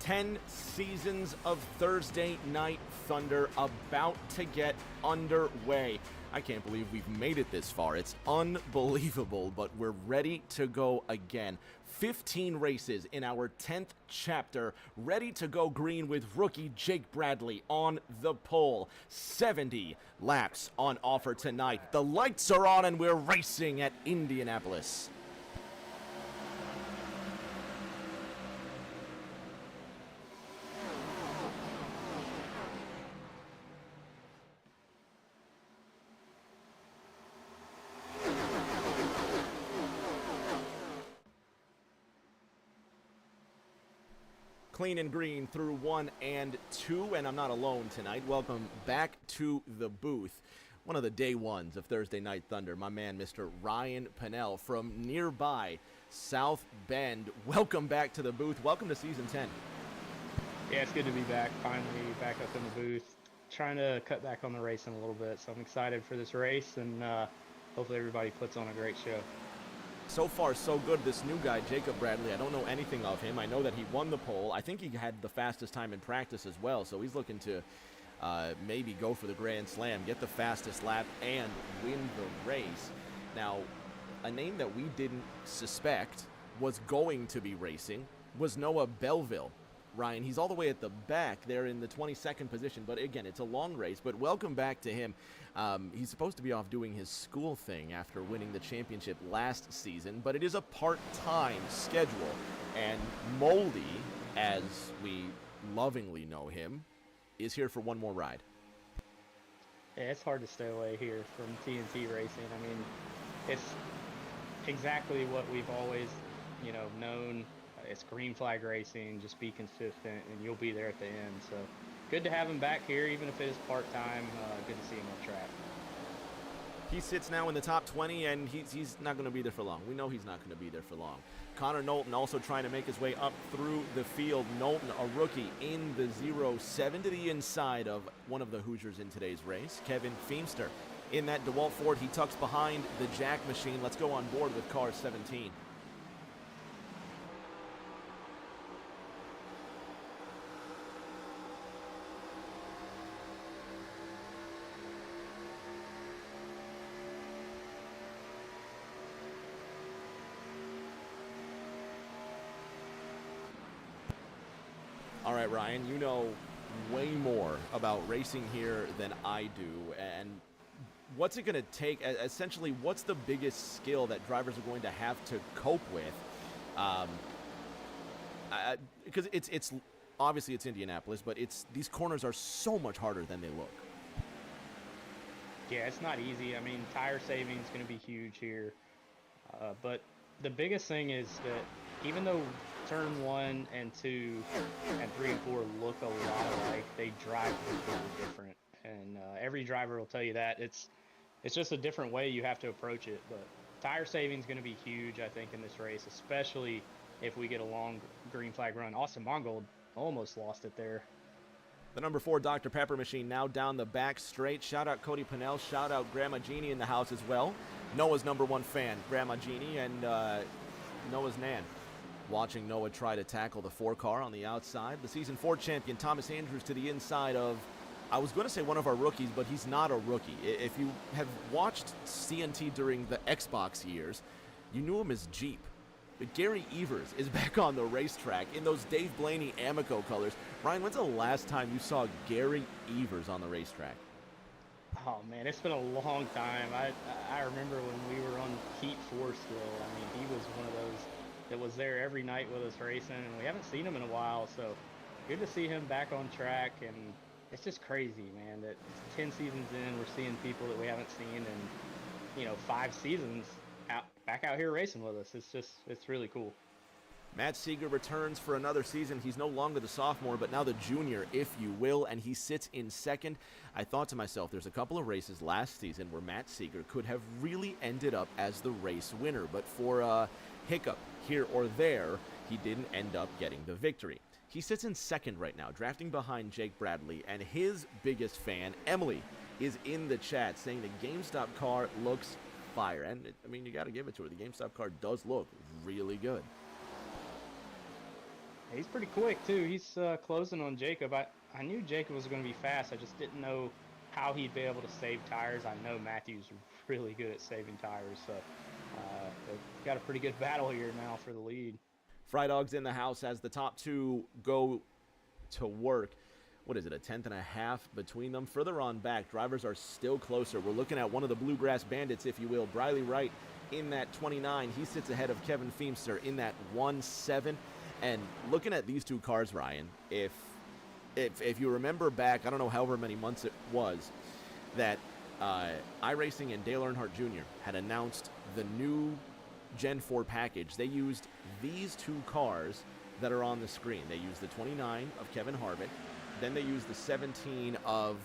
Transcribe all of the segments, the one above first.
10 seasons of Thursday Night Thunder about to get underway. I can't believe we've made it this far. It's unbelievable, but we're ready to go again. 15 races in our 10th chapter, ready to go green with rookie Jake Bradley on the pole. 70 laps on offer tonight. The lights are on and we're racing at Indianapolis. Clean and green through 1 and 2, and I'm not alone tonight. Welcome back to the booth. One of the day ones of Thursday Night Thunder, my man, Mr. Ryan Pennell from nearby South Bend. Welcome back to the booth. Welcome to Season 10. Yeah, it's good to be back, finally back up in the booth. Trying to cut back on the racing a little bit, so I'm excited for this race, and hopefully everybody puts on a great show. So far, so good. This new guy, Jacob Bradley, I don't know anything of him. I know that he won the pole. I think he had the fastest time in practice as well, so he's looking to maybe go for the Grand Slam, get the fastest lap, and win the race. Now, a name that we didn't suspect was going to be racing was Noah Belleville. Ryan, he's all the way at the back there in the 22nd position, but again, it's a long race, but welcome back to him. He's supposed to be off doing his school thing after winning the championship last season, but it is a part-time schedule, and Moldy, as we lovingly know him, is here for one more ride. Yeah, it's hard to stay away here from TNT Racing. I mean, it's exactly what we've always, known. It's green flag racing, just be consistent, and you'll be there at the end. So good to have him back here, even if it is part-time. Good to see him on track. He sits now in the top 20, and he's not going to be there for long. We know he's not going to be there for long. Connor Knowlton also trying to make his way up through the field. Knowlton, a rookie, in the 0-7 to the inside of one of the Hoosiers in today's race. Kevin Feemster in that DeWalt Ford. He tucks behind the jack machine. Let's go on board with car 17. All right, Ryan, you know way more about racing here than I do. And what's it going to take? Essentially, what's the biggest skill that drivers are going to have to cope with? Because it's obviously it's Indianapolis, but these corners are so much harder than they look. Yeah, it's not easy. I mean, tire saving is going to be huge here. But the biggest thing is that even though turn 1 and 2 and 3 and 4 look a lot alike, they drive completely different. And every driver will tell you that. It's just a different way you have to approach it. But tire saving is going to be huge, I think, in this race, especially if we get a long green flag run. Austin Mongold almost lost it there. The number 4 Dr. Pepper machine now down the back straight. Shout out Cody Pennell. Shout out Grandma Jeannie in the house as well. Noah's number 1 fan, Grandma Jeannie, and Noah's Nan. Watching Noah try to tackle the 4 car on the outside. The Season 4 champion, Thomas Andrews, to the inside of, I was going to say one of our rookies, but he's not a rookie. If you have watched CNT during the Xbox years, you knew him as Jeep. But Gary Evers is back on the racetrack in those Dave Blaney Amico colors. Ryan, when's the last time you saw Gary Evers on the racetrack? Oh, man, it's been a long time. I remember when we were on Heat 4 still. I mean, he was one of those that was there every night with us racing, and we haven't seen him in a while, so good to see him back on track. And it's just crazy, man, that 10 seasons in, we're seeing people that we haven't seen in 5 seasons back out here racing with us. It's really cool. Matt Seeger returns for another season. He's no longer the sophomore, but now the junior, if you will, and he sits in second. I thought to myself, there's a couple of races last season where Matt Seeger could have really ended up as the race winner, but for a hiccup here or there, he didn't end up getting the victory. He sits in second right now, drafting behind Jake Bradley, and his biggest fan, Emily, is in the chat saying the GameStop car looks fire. And, you got to give it to her. The GameStop car does look really good. He's pretty quick too. He's closing on Jacob. I knew Jacob was going to be fast. I just didn't know how he'd be able to save tires. I know Matthew's really good at saving tires, so they've got a pretty good battle here now for the lead. Fry Dog's in the house as the top two go to work. What is it, a tenth and a half between them? Further on back, drivers are still closer. We're looking at one of the Bluegrass Bandits, if you will, Briley Wright in that 29. He sits ahead of Kevin Feemster in that 1-7. And looking at these two cars, Ryan, if you remember back, I don't know however many months it was, that iRacing and Dale Earnhardt Jr. had announced the new Gen 4 package. They used these two cars that are on the screen. They used the 29 of Kevin Harvick. Then they used the 17 of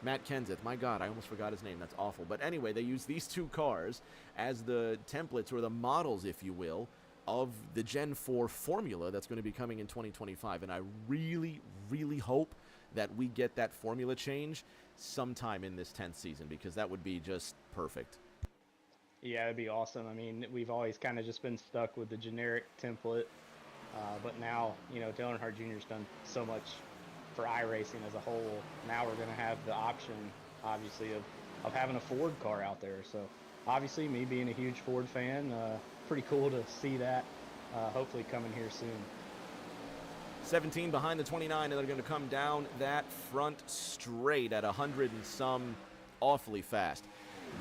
Matt Kenseth. My God, I almost forgot his name. That's awful. But anyway, they used these two cars as the templates, or the models, if you will, of the Gen 4 formula that's going to be coming in 2025. And I really, really hope that we get that formula change sometime in this 10th season, because that would be just perfect. Yeah, it'd be awesome. I mean, we've always kind of just been stuck with the generic template, but now, Dale Earnhardt Jr.'s done so much for iRacing as a whole. Now we're going to have the option, obviously, of having a Ford car out there. So, obviously, me being a huge Ford fan, pretty cool to see that hopefully coming here soon. 17 behind the 29, and they're going to come down that front straight at 100 and some, awfully fast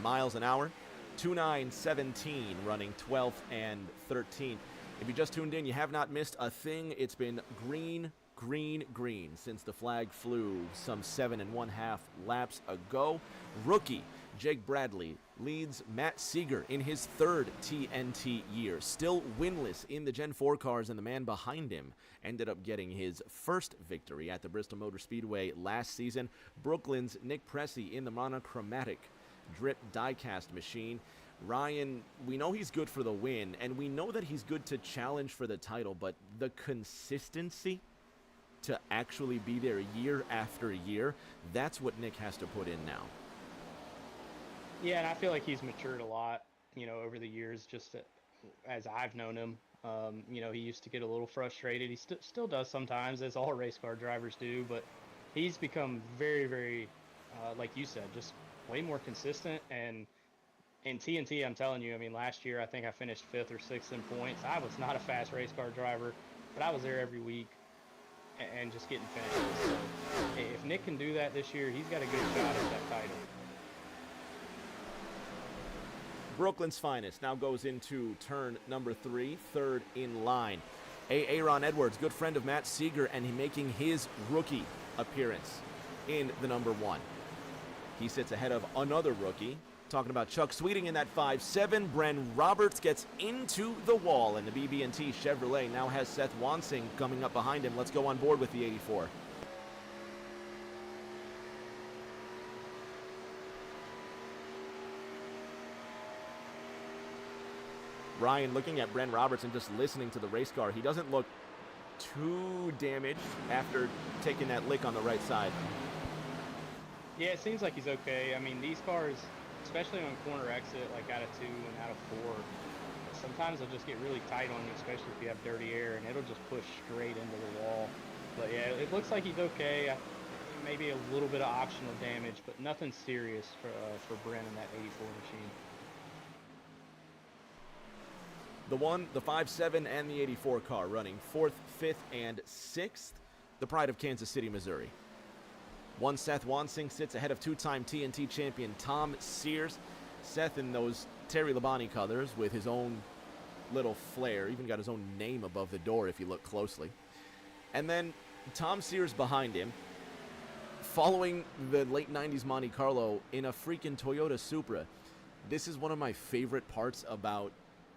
miles an hour. 2.917 running 12th and 13th. If you just tuned in, you have not missed a thing. It's been green, green, green since the flag flew some 7.5 laps ago. Rookie Jake Bradley leads Matt Seeger in his third TNT year. Still winless in the Gen 4 cars, and the man behind him ended up getting his first victory at the Bristol Motor Speedway last season. Brooklyn's Nick Pressey in the monochromatic drip diecast machine. Ryan, we know he's good for the win, and we know that he's good to challenge for the title, but the consistency to actually be there year after year, that's what Nick has to put in now. Yeah, and I feel like he's matured a lot, over the years, just as I've known him. He used to get a little frustrated. He still does sometimes, as all race car drivers do, but he's become very, very, like you said, just way more consistent. And in TNT, I'm telling you, I mean, last year I think I finished 5th or 6th in points. I was not a fast race car driver, but I was there every week and just getting finishes. So if Nick can do that this year, he's got a good shot at that title. Brooklyn's finest now goes into turn number 3, third in line. Aaron Edwards, good friend of Matt Seeger, and he making his rookie appearance in the number 1. He sits ahead of another rookie. Talking about Chuck Sweeting in that 5.7. Bren Roberts gets into the wall, and the BB&T Chevrolet now has Seth Wansing coming up behind him. Let's go on board with the 84. Ryan, looking at Bren Roberts and just listening to the race car, he doesn't look too damaged after taking that lick on the right side. Yeah, it seems like he's okay. I mean, these cars, especially on corner exit, like out of 2 and out of 4, sometimes they'll just get really tight on you, especially if you have dirty air, and it'll just push straight into the wall. But yeah, it looks like he's okay. Maybe a little bit of optional damage, but nothing serious for Bren in that 84 machine. The 5.7 and the 84 car running 4th, 5th, and 6th. The pride of Kansas City, Missouri. One Seth Wansing sits ahead of 2-time TNT champion Tom Sears. Seth in those Terry Labonte colors with his own little flair. Even got his own name above the door if you look closely. And then Tom Sears behind him, following the late 90s Monte Carlo in a freaking Toyota Supra. This is one of my favorite parts about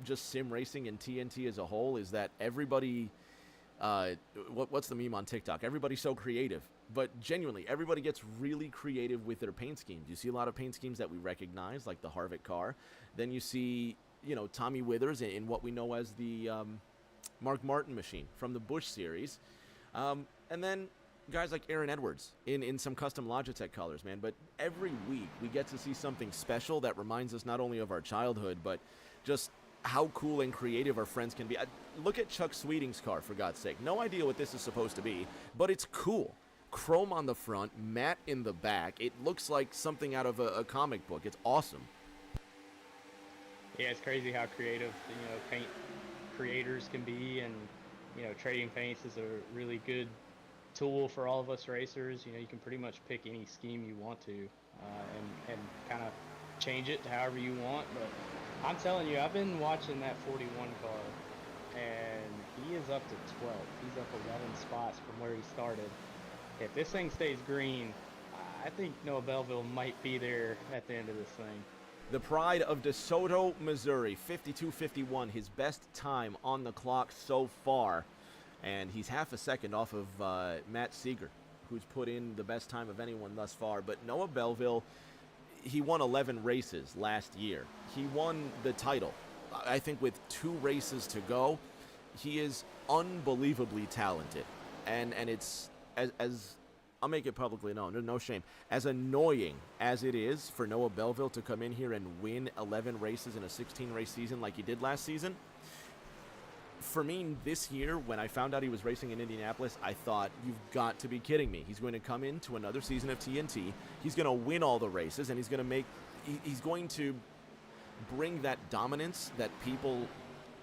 just sim racing and TNT as a whole, is that everybody, what's the meme on TikTok? Everybody's so creative. But genuinely, everybody gets really creative with their paint schemes. You see a lot of paint schemes that we recognize, like the Harvick car. Then you see, Tommy Withers in what we know as the Mark Martin machine from the Busch series. And then guys like Aaron Edwards in some custom Logitech colors, man. But every week we get to see something special that reminds us not only of our childhood, but just how cool and creative our friends can be. Look at Chuck Sweeting's car, for God's sake. No idea what this is supposed to be, but it's cool. Chrome on the front, matte in the back. It looks like something out of a comic book. It's awesome. Yeah, it's crazy how creative, paint creators can be, and, trading paints is a really good tool for all of us racers. You can pretty much pick any scheme you want to, and kind of change it to however you want. But I'm telling you, I've been watching that 41 car, and he is up to 12th. He's up 11 spots from where he started. If this thing stays green, I think Noah Belleville might be there at the end of this thing. The pride of DeSoto, Missouri, 52.51, his best time on the clock so far. And he's half a second off of Matt Seeger, who's put in the best time of anyone thus far. But Noah Belleville, he won 11 races last year. He won the title, I think, with 2 races to go. He is unbelievably talented. And it's, as I'll make it publicly known, there's no shame, as annoying as it is for Noah Belleville to come in here and win 11 races in a 16-race season like he did last season, for me this year, when I found out he was racing in Indianapolis, I thought, you've got to be kidding me. He's going to come into another season of TNT. He's going to win all the races, and he's going to bring that dominance that people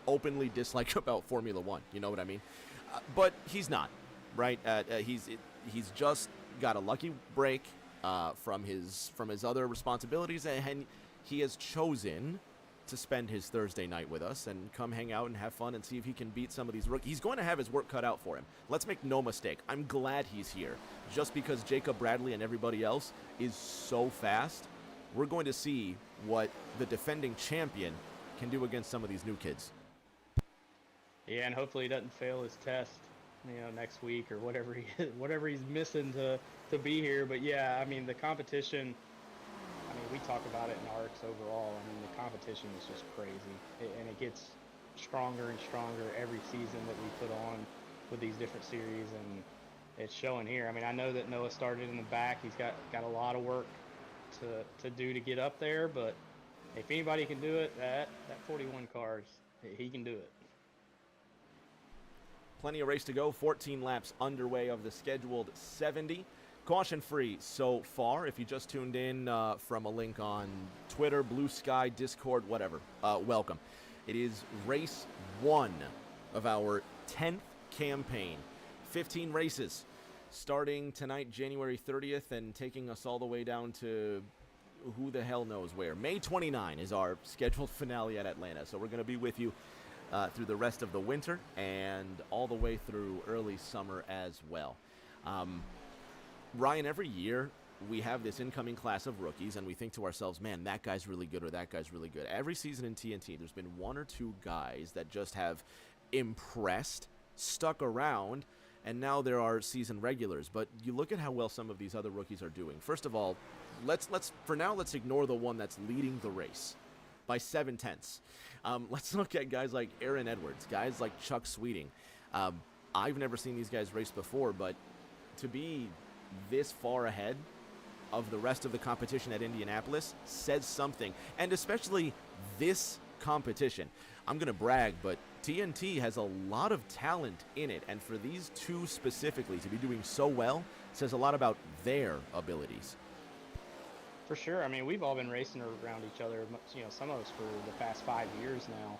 openly dislike about Formula One. You know what I mean? But he's not, right? He's just got a lucky break from his other responsibilities, and he has chosen to spend his Thursday night with us and come hang out and have fun and see if he can beat some of these rookies. He's going to have his work cut out for him. Let's make no mistake. I'm glad he's here. Just because Jacob Bradley and everybody else is so fast, we're going to see what the defending champion can do against some of these new kids. Yeah, and hopefully he doesn't fail his test, next week or whatever he's missing to be here. But yeah, I mean, the competition, we talk about it in ARCS overall. The competition is just crazy, and it gets stronger and stronger every season that we put on with these different series, and it's showing here. I know that Noah started in the back. He's got a lot of work to do to get up there, but if anybody can do it, that 41 cars, he can do it. Plenty of race to go. 14 laps underway of the scheduled 70. Caution free so far. If you just tuned in from a link on Twitter, Blue Sky, Discord, whatever, welcome. It is race 1 of our 10th campaign. 15 races starting tonight, January 30th, and taking us all the way down to who the hell knows where. May 29 is our scheduled finale at Atlanta. So we're going to be with you through the rest of the winter and all the way through early summer as well. Ryan, every year we have this incoming class of rookies, and we think to ourselves, man, that guy's really good or that guy's really good. Every season in TNT, there's been 1 or 2 guys that just have impressed, stuck around, and now there are season regulars. But you look at how well some of these other rookies are doing. First of all, let's ignore the one that's leading the race by 7/10. Let's look at guys like Aaron Edwards, guys like Chuck Sweeting. I've never seen these guys race before, but to be this far ahead of the rest of the competition at Indianapolis says something, and especially this competition. I'm going to brag, but TNT has a lot of talent in it, and for these 2 specifically to be doing so well says a lot about their abilities. For sure. We've all been racing around each other, some of us for the past 5 years now,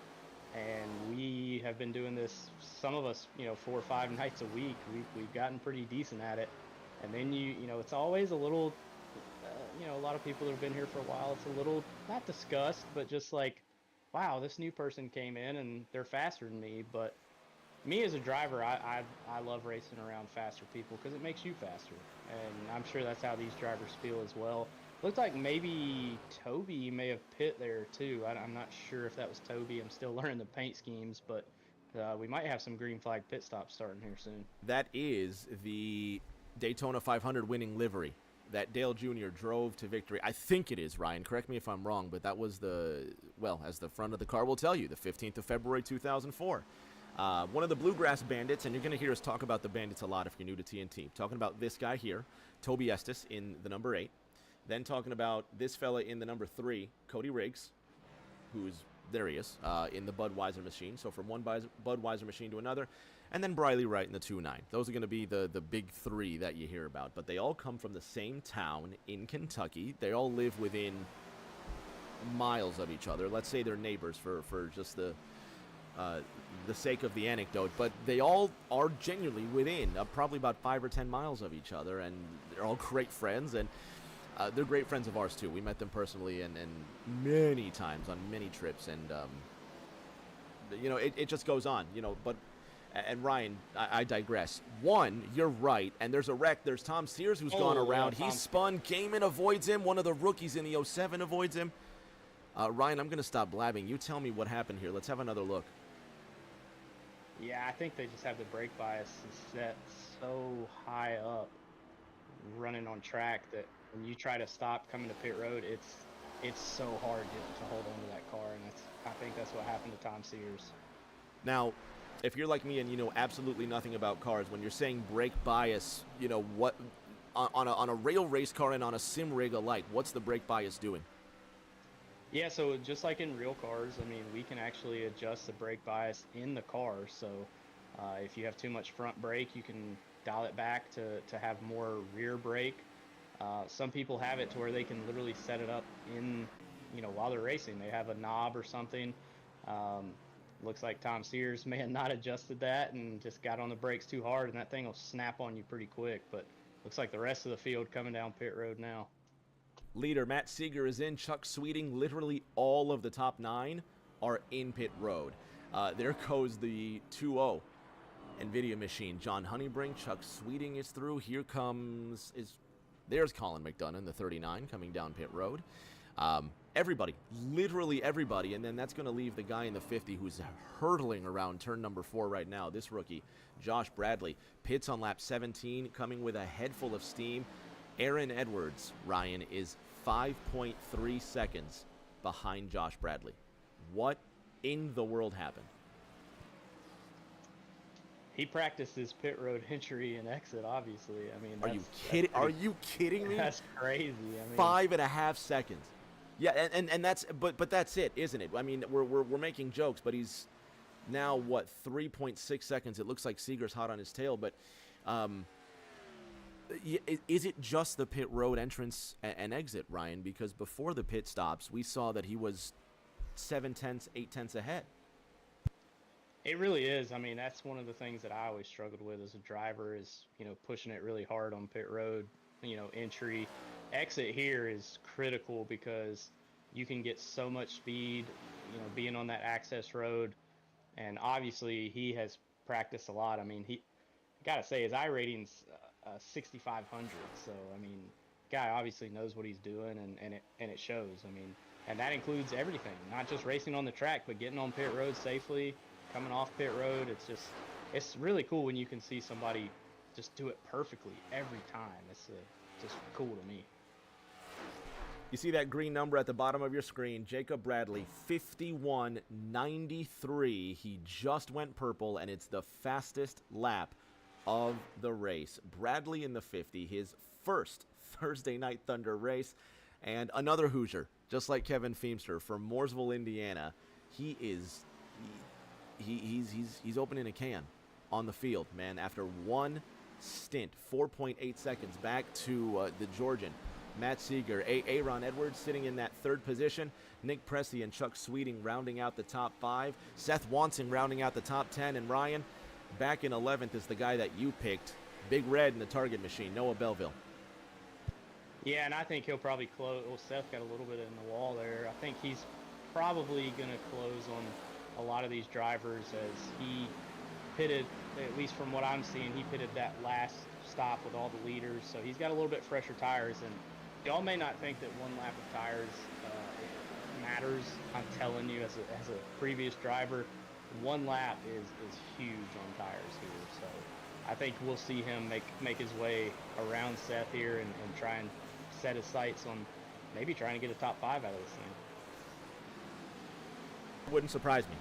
and we have been doing this, some of us, 4 or 5 nights a week. We've gotten pretty decent at it. And then it's always a little, a lot of people that have been here for a while, it's a little, not disgust, but just like, wow, this new person came in and they're faster than me. But me as a driver, I love racing around faster people because it makes you faster. And I'm sure that's how these drivers feel as well. Looked like maybe Toby may have pit there too. I'm not sure if that was Toby. I'm still learning the paint schemes, but we might have some green flag pit stops starting here soon. That is the Daytona 500 winning livery that Dale Jr. drove to victory. I think it is, Ryan. Correct me if I'm wrong, but that was as the front of the car will tell you, the 15th of February 2004. One of the Bluegrass Bandits, and you're going to hear us talk about the Bandits a lot if you're new to TNT. Talking about this guy here, Toby Estes in the number 8. Then talking about this fella in the number 3, Cody Riggs, who's there he is, in the Budweiser machine. So from one Budweiser machine to another. And then Briley Wright in the 2.9. Those are going to be the big three that you hear about. But they all come from the same town in Kentucky. They all live within miles of each other. Let's say they're neighbors for just the sake of the anecdote. But they all are genuinely within probably about 5 or 10 miles of each other. And they're all great friends. And they're great friends of ours, too. We met them personally and many times on many trips. And, you know, it just goes on, you know. But and Ryan, I digress. One, you're right, and there's a wreck. There's Tom Sears who's gone around. He spun, Gaiman avoids him. One of the rookies in the 07 avoids him. Ryan, I'm going to stop blabbing. You tell me what happened here. Let's have another look. Yeah, I think they just have the brake bias set so high up running on track that when you try to stop coming to pit road, it's so hard to hold on to that car, and I think that's what happened to Tom Sears. Now, if you're like me and you know absolutely nothing about cars, when you're saying brake bias, you know, what on a rail race car and on a sim rig alike, what's the brake bias doing? Yeah, so just like in real cars, I mean, we can actually adjust the brake bias in the car. So if you have too much front brake, you can dial it back to have more rear brake. Some people have it to where they can literally set it up in, you know, while they're racing. They have a knob or something. Looks like Tom Sears may have not adjusted that and just got on the brakes too hard, and that thing will snap on you pretty quick. But looks like the rest of the field coming down pit road now. Leader Matt Seeger is in. Chuck Sweeting, literally all of the top 9 are in pit road. There goes the 2.0 NVIDIA machine. John Honeybrink, Chuck Sweeting is through. Here comes, there's Colin McDonough, the 39, coming down pit road. Everybody, literally everybody, and then that's going to leave the guy in the 50 who's hurtling around turn number 4 right now. This rookie, Josh Bradley, pits on lap 17, coming with a head full of steam. Aaron Edwards, Ryan, is 5.3 seconds behind Josh Bradley. What in the world happened? He practiced his pit road entry and exit, obviously. I mean, are you kidding? Are you kidding me? That's crazy. I mean, 5.5 seconds. Yeah, and that's but that's it, isn't it? I mean, we're making jokes, but he's now what 3.6 seconds. It looks like Seeger's hot on his tail, but is it just the pit road entrance and exit, Ryan? Because before the pit stops, we saw that he was 7/10, 8/10 ahead. It really is. I mean, that's one of the things that I always struggled with as a driver is, you know, pushing it really hard on pit road, you know, entry. Exit here is critical because you can get so much speed, you know, being on that access road. And obviously he has practiced a lot. I mean, gotta say his iRating's 6,500. So, I mean, guy obviously knows what he's doing and it shows. I mean, and that includes everything, not just racing on the track, but getting on pit road safely, coming off pit road. It's really cool when you can see somebody just do it perfectly every time. It's just cool to me. You see that green number at the bottom of your screen, Jacob Bradley, 51.93. He just went purple, and it's the fastest lap of the race. Bradley in the 50, his first Thursday Night Thunder race, and another Hoosier, just like Kevin Feemster from Mooresville, Indiana. He's opening a can on the field, man. After one stint, 4.8 seconds back to the Georgian. Matt Seeger, Aaron Edwards sitting in that 3rd position. Nick Pressey and Chuck Sweeting rounding out the top 5. Seth Wansing rounding out the top 10. And Ryan, back in 11th is the guy that you picked. Big Red in the target machine, Noah Belleville. Yeah, and I think he'll probably close. Well, Seth got a little bit in the wall there. I think he's probably going to close on a lot of these drivers as he pitted, at least from what I'm seeing, he pitted that last stop with all the leaders. So he's got a little bit fresher tires, and y'all may not think that one lap of tires matters. I'm telling you, as a previous driver, one lap is huge on tires here. So I think we'll see him make his way around Seth here and try and set his sights on maybe trying to get a top 5 out of this thing. Wouldn't surprise me.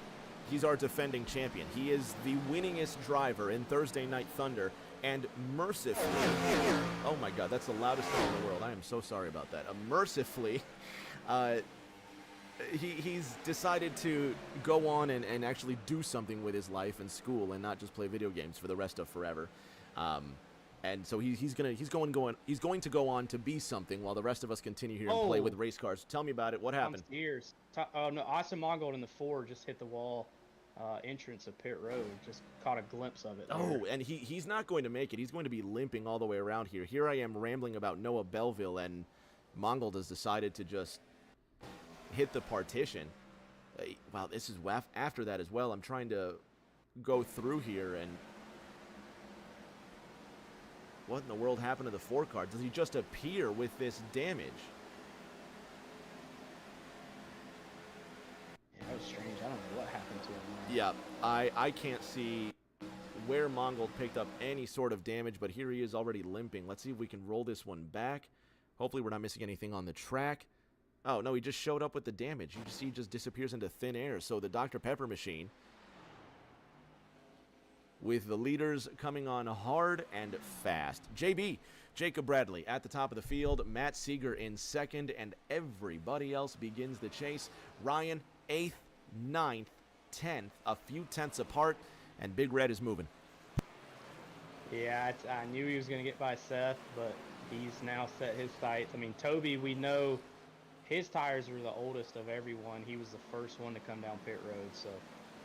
He's our defending champion. He is the winningest driver in Thursday Night Thunder, and mercifully, oh my God, that's the loudest thing in the world. I am so sorry about that. Mercifully, he's decided to go on and actually do something with his life and school and not just play video games for the rest of forever. And so he's going to go on to be something while the rest of us continue here and play with race cars. Tell me about it. What happened? Years. Oh no, Austin Mongold in the 4 just hit the wall. Entrance of pit road, just caught a glimpse of it there. Oh, and he's not going to make it. He's going to be limping all the way around here. Here I am rambling about Noah Belleville, and Mongold has decided to just hit the partition. Wow, this is after that as well. I'm trying to go through here, and what in the world happened to the 4 car? Does he just appear with this damage? Yeah, that was strange. I don't know what happened to him. Yeah, I can't see where Mongold picked up any sort of damage, but here he is already limping. Let's see if we can roll this one back. Hopefully we're not missing anything on the track. Oh, no, he just showed up with the damage. You just see he just disappears into thin air. So the Dr. Pepper machine, with the leaders coming on hard and fast. JB, Jacob Bradley at the top of the field, Matt Seeger in second, and everybody else begins the chase. Ryan, 8th, 9th, 10th, a few tenths apart, and Big Red is moving. Yeah, I knew he was going to get by Seth, but he's now set his sights. I mean, Toby, we know his tires were the oldest of everyone. He was the first one to come down pit road, so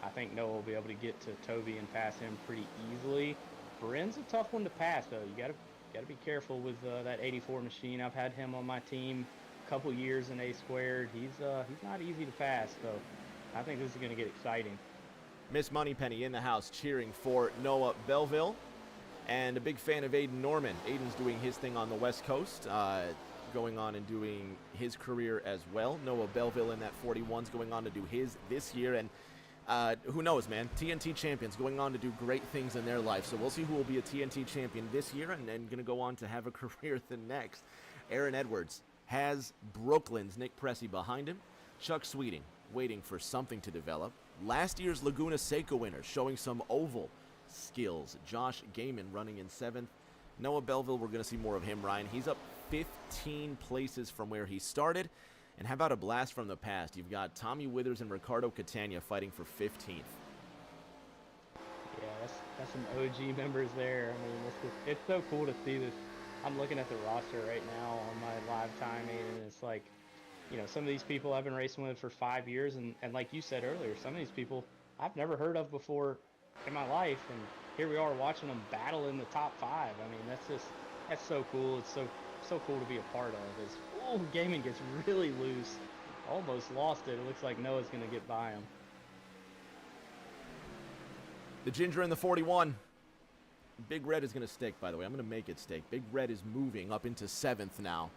I think Noah will be able to get to Toby and pass him pretty easily. Bren's a tough one to pass, though. You gotta be careful with that 84 machine. I've had him on my team a couple years in A squared. He's not easy to pass, so I think this is going to get exciting. Miss Moneypenny in the house cheering for Noah Belleville, and a big fan of Aiden Norman. Aiden's doing his thing on the West Coast, going on and doing his career as well. Noah Belleville in that 41's going on to do his this year, and who knows, man? TNT champions going on to do great things in their life. So we'll see who will be a TNT champion this year and then going to go on to have a career the next. Aaron Edwards has Brooklyn's Nick Pressey behind him. Chuck Sweeting waiting for something to develop. Last year's Laguna Seca winner showing some oval skills. Josh Gaiman running in 7th. Noah Belleville, we're going to see more of him, Ryan. He's up 15 places from where he started. And how about a blast from the past? You've got Tommy Withers and Ricardo Catania fighting for 15th. Yeah, that's some OG members there. I mean, it's so cool to see this. I'm looking at the roster right now on my live timing, and it's like, you know, some of these people I've been racing with for 5 years, and like you said earlier, some of these people I've never heard of before in my life, and here we are watching them battle in the top 5. I mean, that's so cool. It's so cool to be a part of. Gaming gets really loose. Almost lost it. It looks like Noah's going to get by him. The Ginger in the 41. Big Red is going to stick, by the way. I'm going to make it stick. Big Red is moving up into 7th now.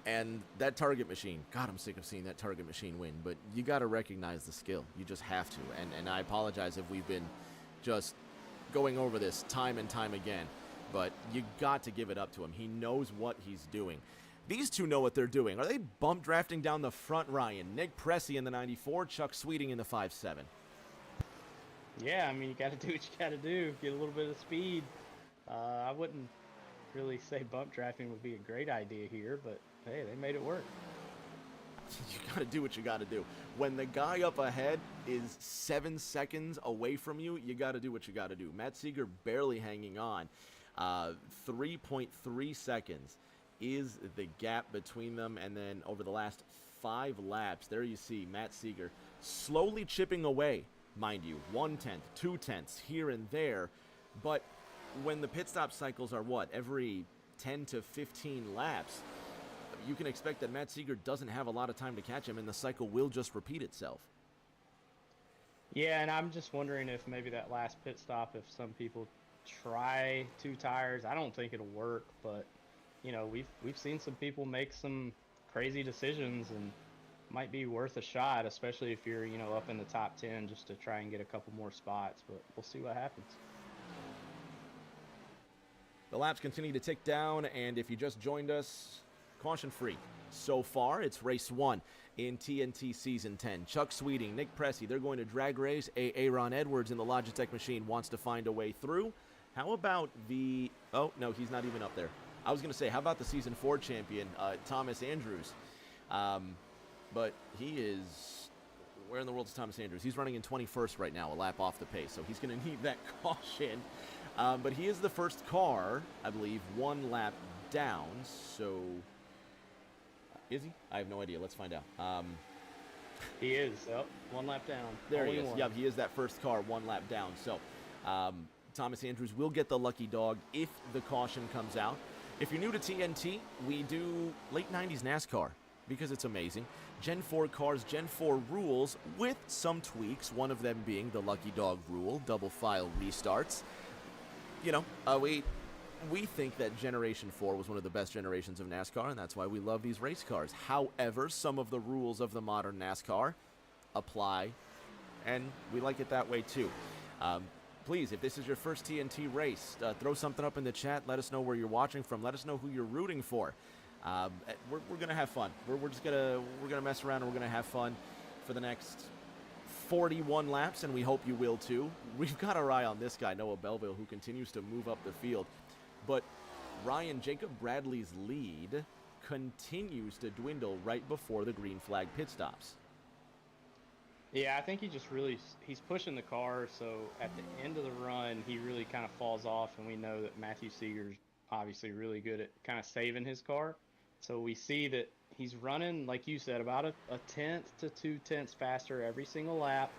And that target machine, God, I'm sick of seeing that target machine win, but you got to recognize the skill. You just have to. And I apologize if we've been just going over this time and time again, but you got to give it up to him. He knows what he's doing. These two know what they're doing. Are they bump drafting down the front, Ryan? Nick Pressey in the 94, Chuck Sweeting in the 5.7. Yeah, I mean, you got to do what you got to do. Get a little bit of speed. I wouldn't really say bump drafting would be a great idea here, but hey, they made it work. You got to do what you got to do. When the guy up ahead is 7 seconds away from you, you got to do what you got to do. Matt Seeger barely hanging on. 3.3 seconds is the gap between them, and then over the last 5 laps, there you see Matt Seeger slowly chipping away, mind you, 1/10, 2/10 here and there, but when the pit stop cycles are every 10 to 15 laps, you can expect that Matt Seeger doesn't have a lot of time to catch him, and the cycle will just repeat itself. Yeah, and I'm just wondering if maybe that last pit stop, if some people try 2 tires, I don't think it'll work, but you know, we've seen some people make some crazy decisions, and might be worth a shot, especially if you're, you know, up in the top 10, just to try and get a couple more spots, but we'll see what happens. The laps continue to tick down, and if you just joined us, caution free. So far, it's race 1 in TNT Season 10. Chuck Sweeting, Nick Pressey, they're going to drag race. Aaron Edwards in the Logitech machine wants to find a way through. How about the... Oh, no, he's not even up there. I was going to say, how about the Season 4 champion, Thomas Andrews? but he is, where in the world is Thomas Andrews? He's running in 21st right now, a lap off the pace, so he's going to need that caution. But he is the first car, I believe, 1 lap down, so is he? I have no idea. Let's find out. He is. Yep, 1 lap down. There Only he is. one. Yep, he is that first car 1 lap down. So Thomas Andrews will get the lucky dog if the caution comes out. If you're new to TNT, we do late 90s NASCAR because it's amazing. Gen 4 cars, Gen 4 rules with some tweaks, one of them being the lucky dog rule, double file restarts. You know, we think that Generation 4 was one of the best generations of NASCAR, and that's why we love these race cars. However, some of the rules of the modern NASCAR apply, and we like it that way too. Please, if this is your first TNT race, throw something up in the chat. Let us know where you're watching from. Let us know who you're rooting for. We're gonna have fun. We're gonna mess around and we're gonna have fun for the next 41 laps, and we hope you will too. We've got our eye on this guy, Noah Belleville, who continues to move up the field. But Ryan, Jacob Bradley's lead continues to dwindle right before the green flag pit stops. Yeah, I think he's pushing the car, so at the end of the run, he really kind of falls off, and we know that Matthew Seeger's obviously really good at kind of saving his car. So we see that he's running, like you said, about a tenth to 2/10 faster every single lap,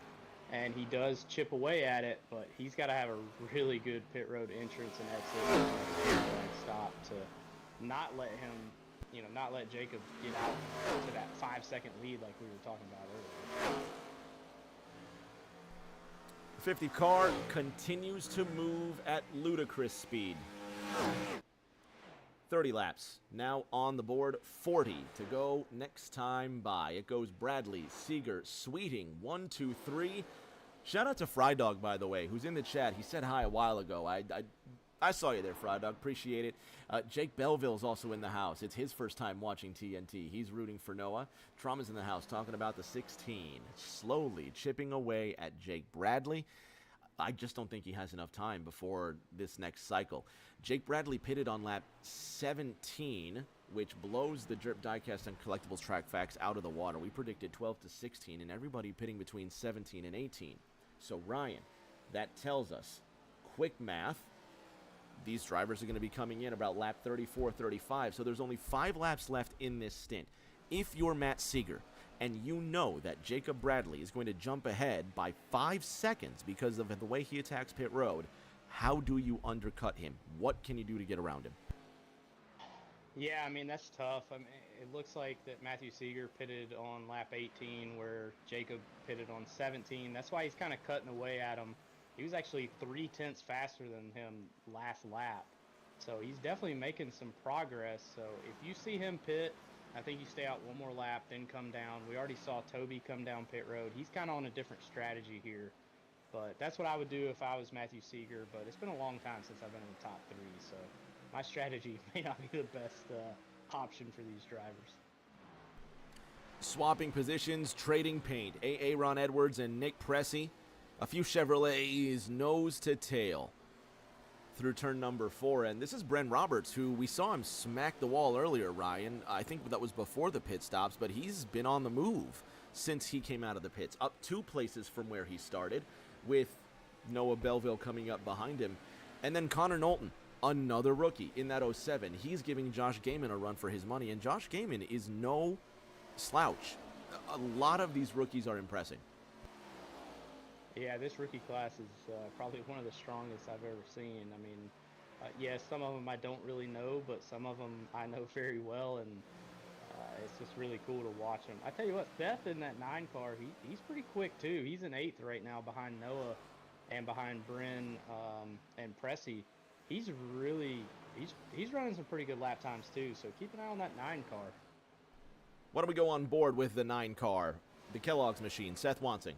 and he does chip away at it, but he's got to have a really good pit road entrance and exit and stop to not let him, not let Jacob get out to that 5-second lead like we were talking about earlier. The 50 car continues to move at ludicrous speed. 30 laps now on the board, 40 to go next time by. It goes Bradley, Seeger, Sweeting, 1, 2, 3. Shout out to Fry Dog, by the way, who's in the chat. He said hi a while ago. I saw you there, Fry Dog. Appreciate it. Jake Belleville's also in the house. It's his first time watching TNT. He's rooting for Noah. Trauma's in the house talking about the 16. Slowly chipping away at Jake Bradley. I just don't think he has enough time before this next cycle. Jake Bradley pitted on lap 17, which blows the Drip Diecast and Collectibles Track Facts out of the water. We predicted 12 to 16, and everybody pitting between 17 and 18. So, Ryan, that tells us, quick math, these drivers are going to be coming in about lap 34, 35, so there's only 5 laps left in this stint. If you're Matt Seeger, and you know that Jacob Bradley is going to jump ahead by 5 seconds because of the way he attacks pit road, how do you undercut him? What can you do to get around him? Yeah, I mean, that's tough. I mean, it looks like that Matthew Seeger pitted on lap 18 where Jacob pitted on 17. That's why he's kind of cutting away at him. He was actually 3/10 faster than him last lap. So he's definitely making some progress. So if you see him pit, I think you stay out one more lap, then come down. We already saw Toby come down pit road. He's kind of on a different strategy here. But that's what I would do if I was Matthew Seeger. But it's been a long time since I've been in the top 3. So my strategy may not be the best option for these drivers. Swapping positions, trading paint. Ron Edwards and Nick Pressey. A few Chevrolets nose to tail through turn number 4. And this is Bren Roberts, who we saw him smack the wall earlier, Ryan. I think that was before the pit stops, but he's been on the move since he came out of the pits. Up 2 places from where he started, with Noah Belleville coming up behind him. And then Connor Knowlton, another rookie in that 07. He's giving Josh Gaiman a run for his money, and Josh Gaiman is no slouch. A lot of these rookies are impressing. Yeah, this rookie class is probably one of the strongest I've ever seen. I mean, yes, some of them I don't really know, but some of them I know very well, and it's just really cool to watch them. I tell you what, Seth in that 9 car, he's pretty quick too. He's in 8th right now behind Noah and behind Bren and Pressey. He's running some pretty good lap times too, so keep an eye on that 9 car. Why don't we go on board with the 9 car, the Kellogg's machine, Seth Wansing.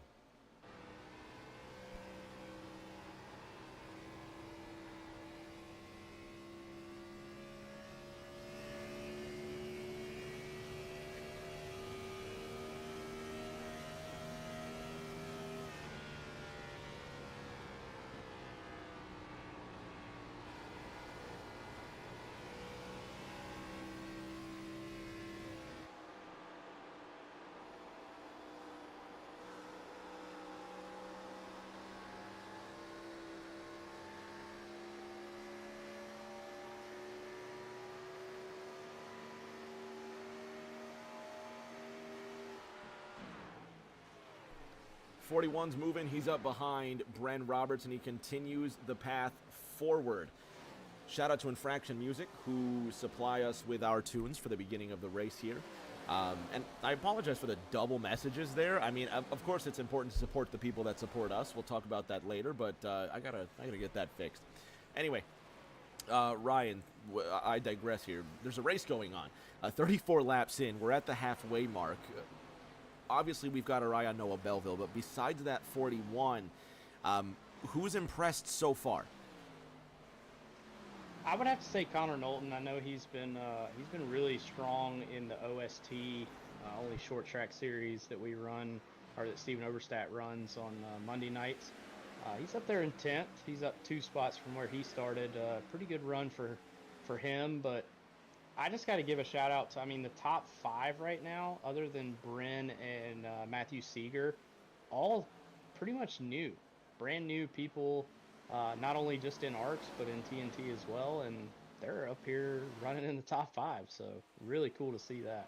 41's moving. He's up behind Bren Roberts, and he continues the path forward. Shout out to Infraction Music, who supply us with our tunes for the beginning of the race here. And I apologize for the double messages there. I mean, of course, it's important to support the people that support us. We'll talk about that later, but I gotta get that fixed. Anyway, Ryan, I digress here. There's a race going on. 34 laps in, we're at the halfway mark. Obviously, we've got our eye on Noah Belleville, but besides that 41, who's impressed so far? I would have to say Connor Knowlton. I know he's been really strong in the OST, only short track series that we run, or that Steven Oberstadt runs on Monday nights. He's up there in 10th. He's up 2 spots from where he started. Pretty good run for him, but I just got to give a shout out to, I mean, the top 5 right now, other than Bryn and Matthew Seeger, all pretty much new, brand new people. Not only just in ARCS, but in TNT as well, and they're up here running in the top 5, so really cool to see that.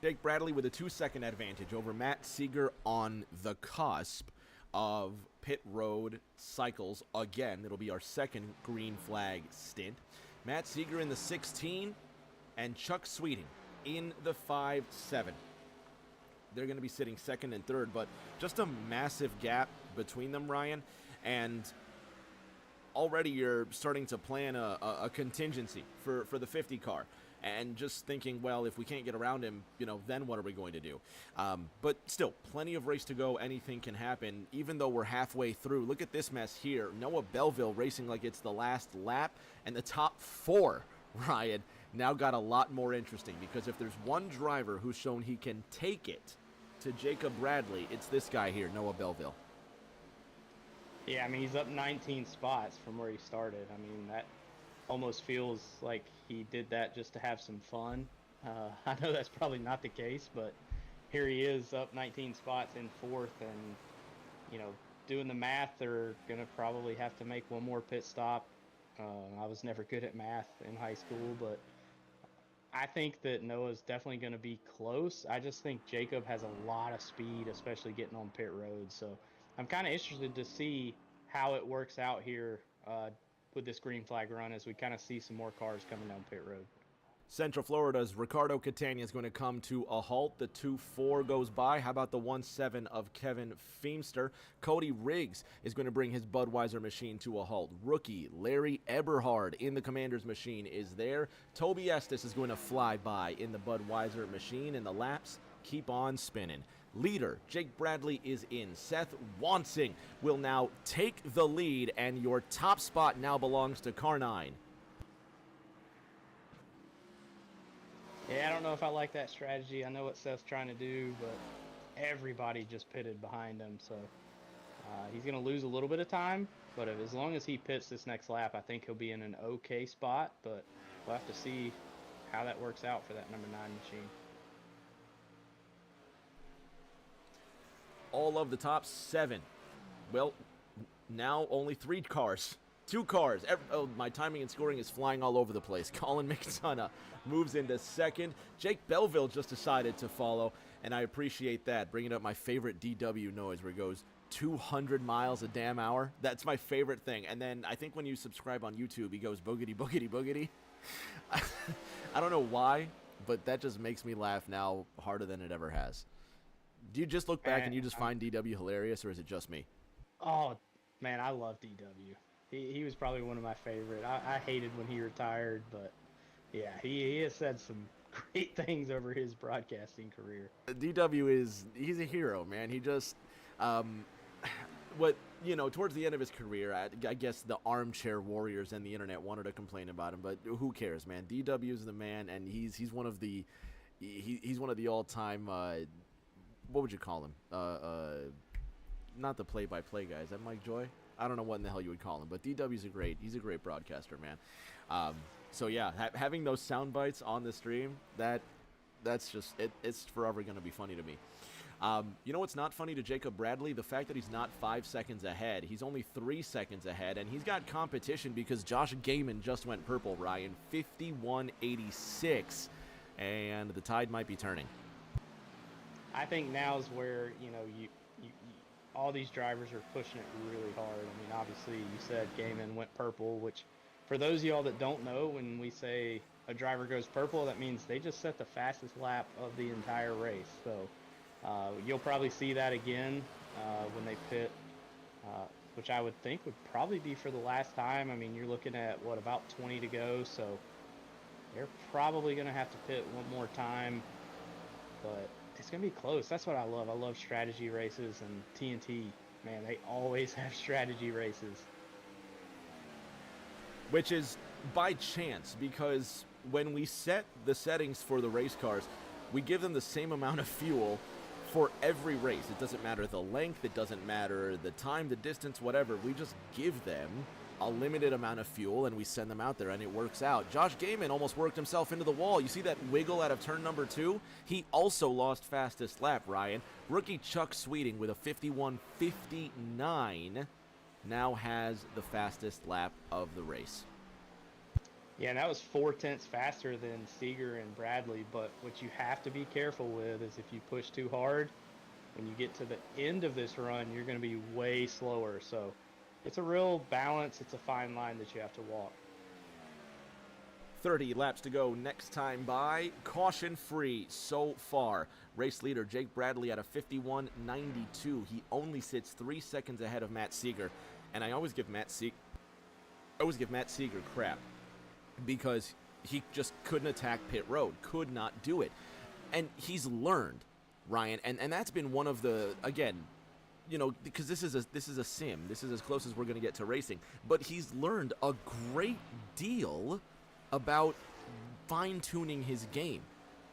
Jake Bradley with a 2-second advantage over Matt Seeger on the cusp of pit road cycles. Again, it'll be our second green flag stint. Matt Seeger in the 16, and Chuck Sweeting in the 5-7. They're going to be sitting second and third, but just a massive gap between them, Ryan, and already you're starting to plan a contingency for the 50 car, and just thinking, well, if we can't get around him, then what are we going to do? But still, plenty of race to go. Anything can happen, even though we're halfway through. Look at this mess here. Noah Belleville racing like it's the last lap, and the top 4, Ryan, now got a lot more interesting, because if there's one driver who's shown he can take it to Jacob Bradley, it's this guy here, Noah Belleville. Yeah, I mean, he's up 19 spots from where he started. I mean, that almost feels like he did that just to have some fun. I know that's probably not the case, but here he is up 19 spots in 4th, and, doing the math, they're going to probably have to make one more pit stop. I was never good at math in high school, but I think that Noah's definitely going to be close. I just think Jacob has a lot of speed, especially getting on pit road, so I'm kind of interested to see how it works out here with this green flag run as we kind of see some more cars coming down pit road. Central Florida's Ricardo Catania is going to come to a halt. The 2-4 goes by. How about the 1-7 of Kevin Feemster? Cody Riggs is going to bring his Budweiser machine to a halt. Rookie Larry Eberhard in the Commander's machine is there. Toby Estes is going to fly by in the Budweiser machine, and the laps keep on spinning. Leader Jake Bradley is in. Seth Wansing will now take the lead, and your top spot now belongs to Car 9. Yeah, I don't know if I like that strategy. I know what Seth's trying to do, but everybody just pitted behind him, so he's going to lose a little bit of time, but as long as he pits this next lap, I think he'll be in an okay spot, but we'll have to see how that works out for that number 9 machine. All of the top 7. Well, now only 3 cars. 2 cars. My timing and scoring is flying all over the place. Colin McDonough moves into second. Jake Belleville just decided to follow, and I appreciate that. Bringing up my favorite DW noise where it goes 200 miles a damn hour. That's my favorite thing. And then I think when you subscribe on YouTube, he goes boogity, boogity, boogity. I don't know why, but that just makes me laugh now harder than it ever has. Do you just look back and you just find DW hilarious, or is it just me? Oh, man, I love DW. He was probably one of my favorite. I hated when he retired, but yeah, he has said some great things over his broadcasting career. DW he's a hero, man. He just towards the end of his career, I guess the armchair warriors and the internet wanted to complain about him, but who cares, man? DW is the man, and he's one of the all-time what would you call him? Not the play-by-play guy. Is that Mike Joy? I don't know what in the hell you would call him, but DW's he's a great broadcaster, man. So yeah, having those sound bites on the stream, that's just it's forever going to be funny to me. You know what's not funny to Jacob Bradley? The fact that he's not 5 seconds ahead. He's only 3 seconds ahead, and he's got competition because Josh Gaiman just went purple, Ryan. 51.86, and the tide might be turning. I think now's where, all these drivers are pushing it really hard. I mean, obviously, you said Gaiman went purple, which for those of y'all that don't know, when we say a driver goes purple, that means they just set the fastest lap of the entire race. So you'll probably see that again when they pit, which I would think would probably be for the last time. I mean, you're looking at, what, about 20 to go, so they're probably going to have to pit one more time, but it's going to be close. That's what I love. I love strategy races, and TNT, man, they always have strategy races. Which is by chance, because when we set the settings for the race cars, we give them the same amount of fuel for every race. It doesn't matter the length, it doesn't matter the time, the distance, whatever. We just give them a limited amount of fuel and we send them out there, and it works out. Josh Gaiman almost worked himself into the wall. You see that wiggle out of turn number 2? He also lost fastest lap, Ryan. Rookie Chuck Sweeting with a 51.59 now has the fastest lap of the race. Yeah, and that was 4/10 faster than Seeger and Bradley, but what you have to be careful with is if you push too hard, when you get to the end of this run, you're going to be way slower. So it's a real balance. It's a fine line that you have to walk. 30 laps to go next time by. Caution free so far. Race leader Jake Bradley at a 51.92. He only sits 3 seconds ahead of Matt Seeger. And I always give Matt Seeger crap because he just couldn't attack pit road, could not do it. And he's learned, Ryan, and that's been one of the, again, you know, because this is a sim. This is as close as we're going to get to racing. But he's learned a great deal about fine-tuning his game.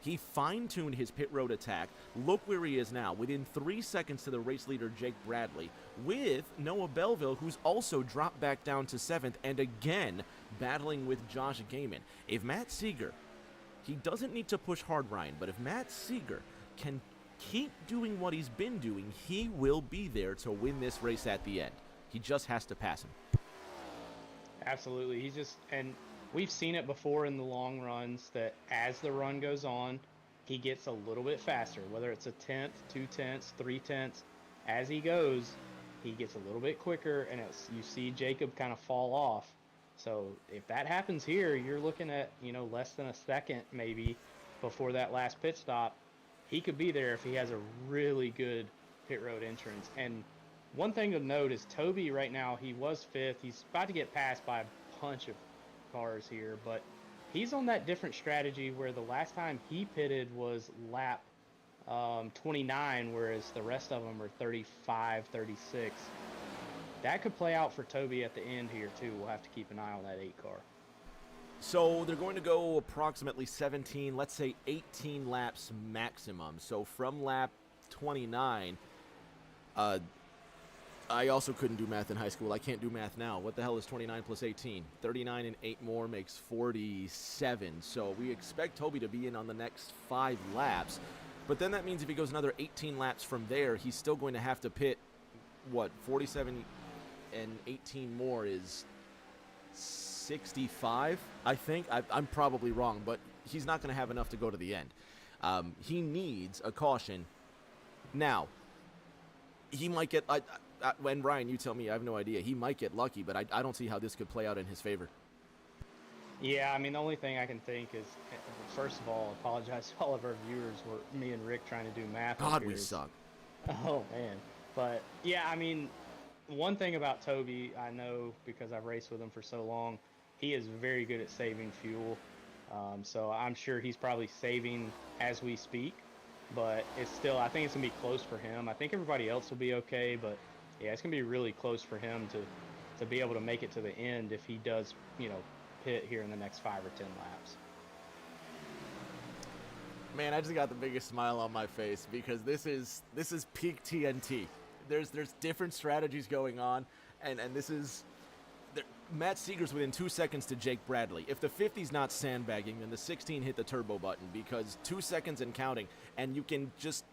He fine-tuned his pit road attack. Look where he is now, within 3 seconds to the race leader, Jake Bradley, with Noah Belleville, who's also dropped back down to 7th, and again, battling with Josh Gaiman. If Matt Seeger, he doesn't need to push hard, Ryan, but if Matt Seeger can keep doing what he's been doing, he will be there to win this race at the end. He just has to pass him. Absolutely. And we've seen it before in the long runs that as the run goes on, he gets a little bit faster, whether it's a 10th, 2 tenths, 3 tenths. As he goes, he gets a little bit quicker, and you see Jacob kind of fall off. So if that happens here, you're looking at, less than a second maybe before that last pit stop. He could be there if he has a really good pit road entrance. And one thing to note is Toby right now, he was 5th. He's about to get passed by a bunch of cars here, but he's on that different strategy where the last time he pitted was lap 29, whereas the rest of them are 35, 36. That could play out for Toby at the end here too. We'll have to keep an eye on that 8 car. So they're going to go approximately 17, let's say 18 laps maximum. So from lap 29, I also couldn't do math in high school. I can't do math now. What the hell is 29 plus 18? 39 and 8 more makes 47. So we expect Toby to be in on the next 5 laps. But then that means if he goes another 18 laps from there, he's still going to have to pit, 47 and 18 more is 65, I think. I'm probably wrong, but he's not going to have enough to go to the end. He needs a caution. Now, he might get... when Ryan, you tell me, I have no idea. He might get lucky, but I don't see how this could play out in his favor. Yeah, I mean, the only thing I can think is, first of all, apologize to all of our viewers. Me and Rick trying to do math. God, we suck. Oh, man. But, yeah, I mean, one thing about Toby, I know because I've raced with him for so long, he is very good at saving fuel. So I'm sure he's probably saving as we speak. But it's still, I think it's going to be close for him. I think everybody else will be okay, but yeah, it's going to be really close for him to be able to make it to the end if he does, pit here in the next 5 or 10 laps. Man, I just got the biggest smile on my face because this is peak TNT. There's different strategies going on, and this is... Matt Seeger's within 2 seconds to Jake Bradley. If the 50's not sandbagging, then the 16 hit the turbo button because 2 seconds and counting, and you can just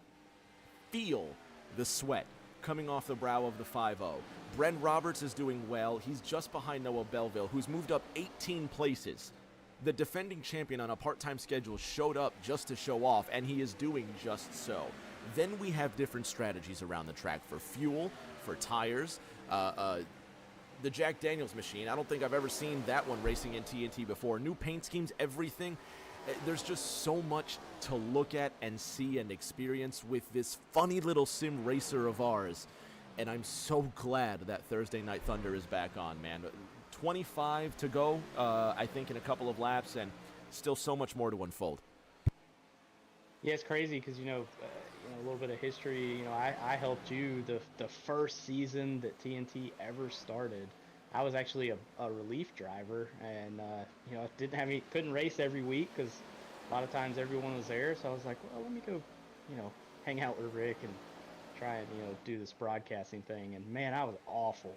feel the sweat coming off the brow of the 5-0. Bren Roberts is doing well. He's just behind Noah Belleville, who's moved up 18 places. The defending champion on a part-time schedule showed up just to show off, and he is doing just so. Then we have different strategies around the track for fuel, for tires. The Jack Daniels machine, I don't think I've ever seen that one racing in TNT before. New paint schemes, everything. There's just so much to look at and see and experience with this funny little sim racer of ours. And I'm so glad that Thursday Night Thunder is back on, man. 25 to go, I think, in a couple of laps, and still so much more to unfold. Yeah, it's crazy because, a little bit of history. I helped you the first season that TNT ever started. I was actually a relief driver, and couldn't race every week because a lot of times everyone was there. So I was like, well, let me go, hang out with Rick and try and do this broadcasting thing. And man, I was awful.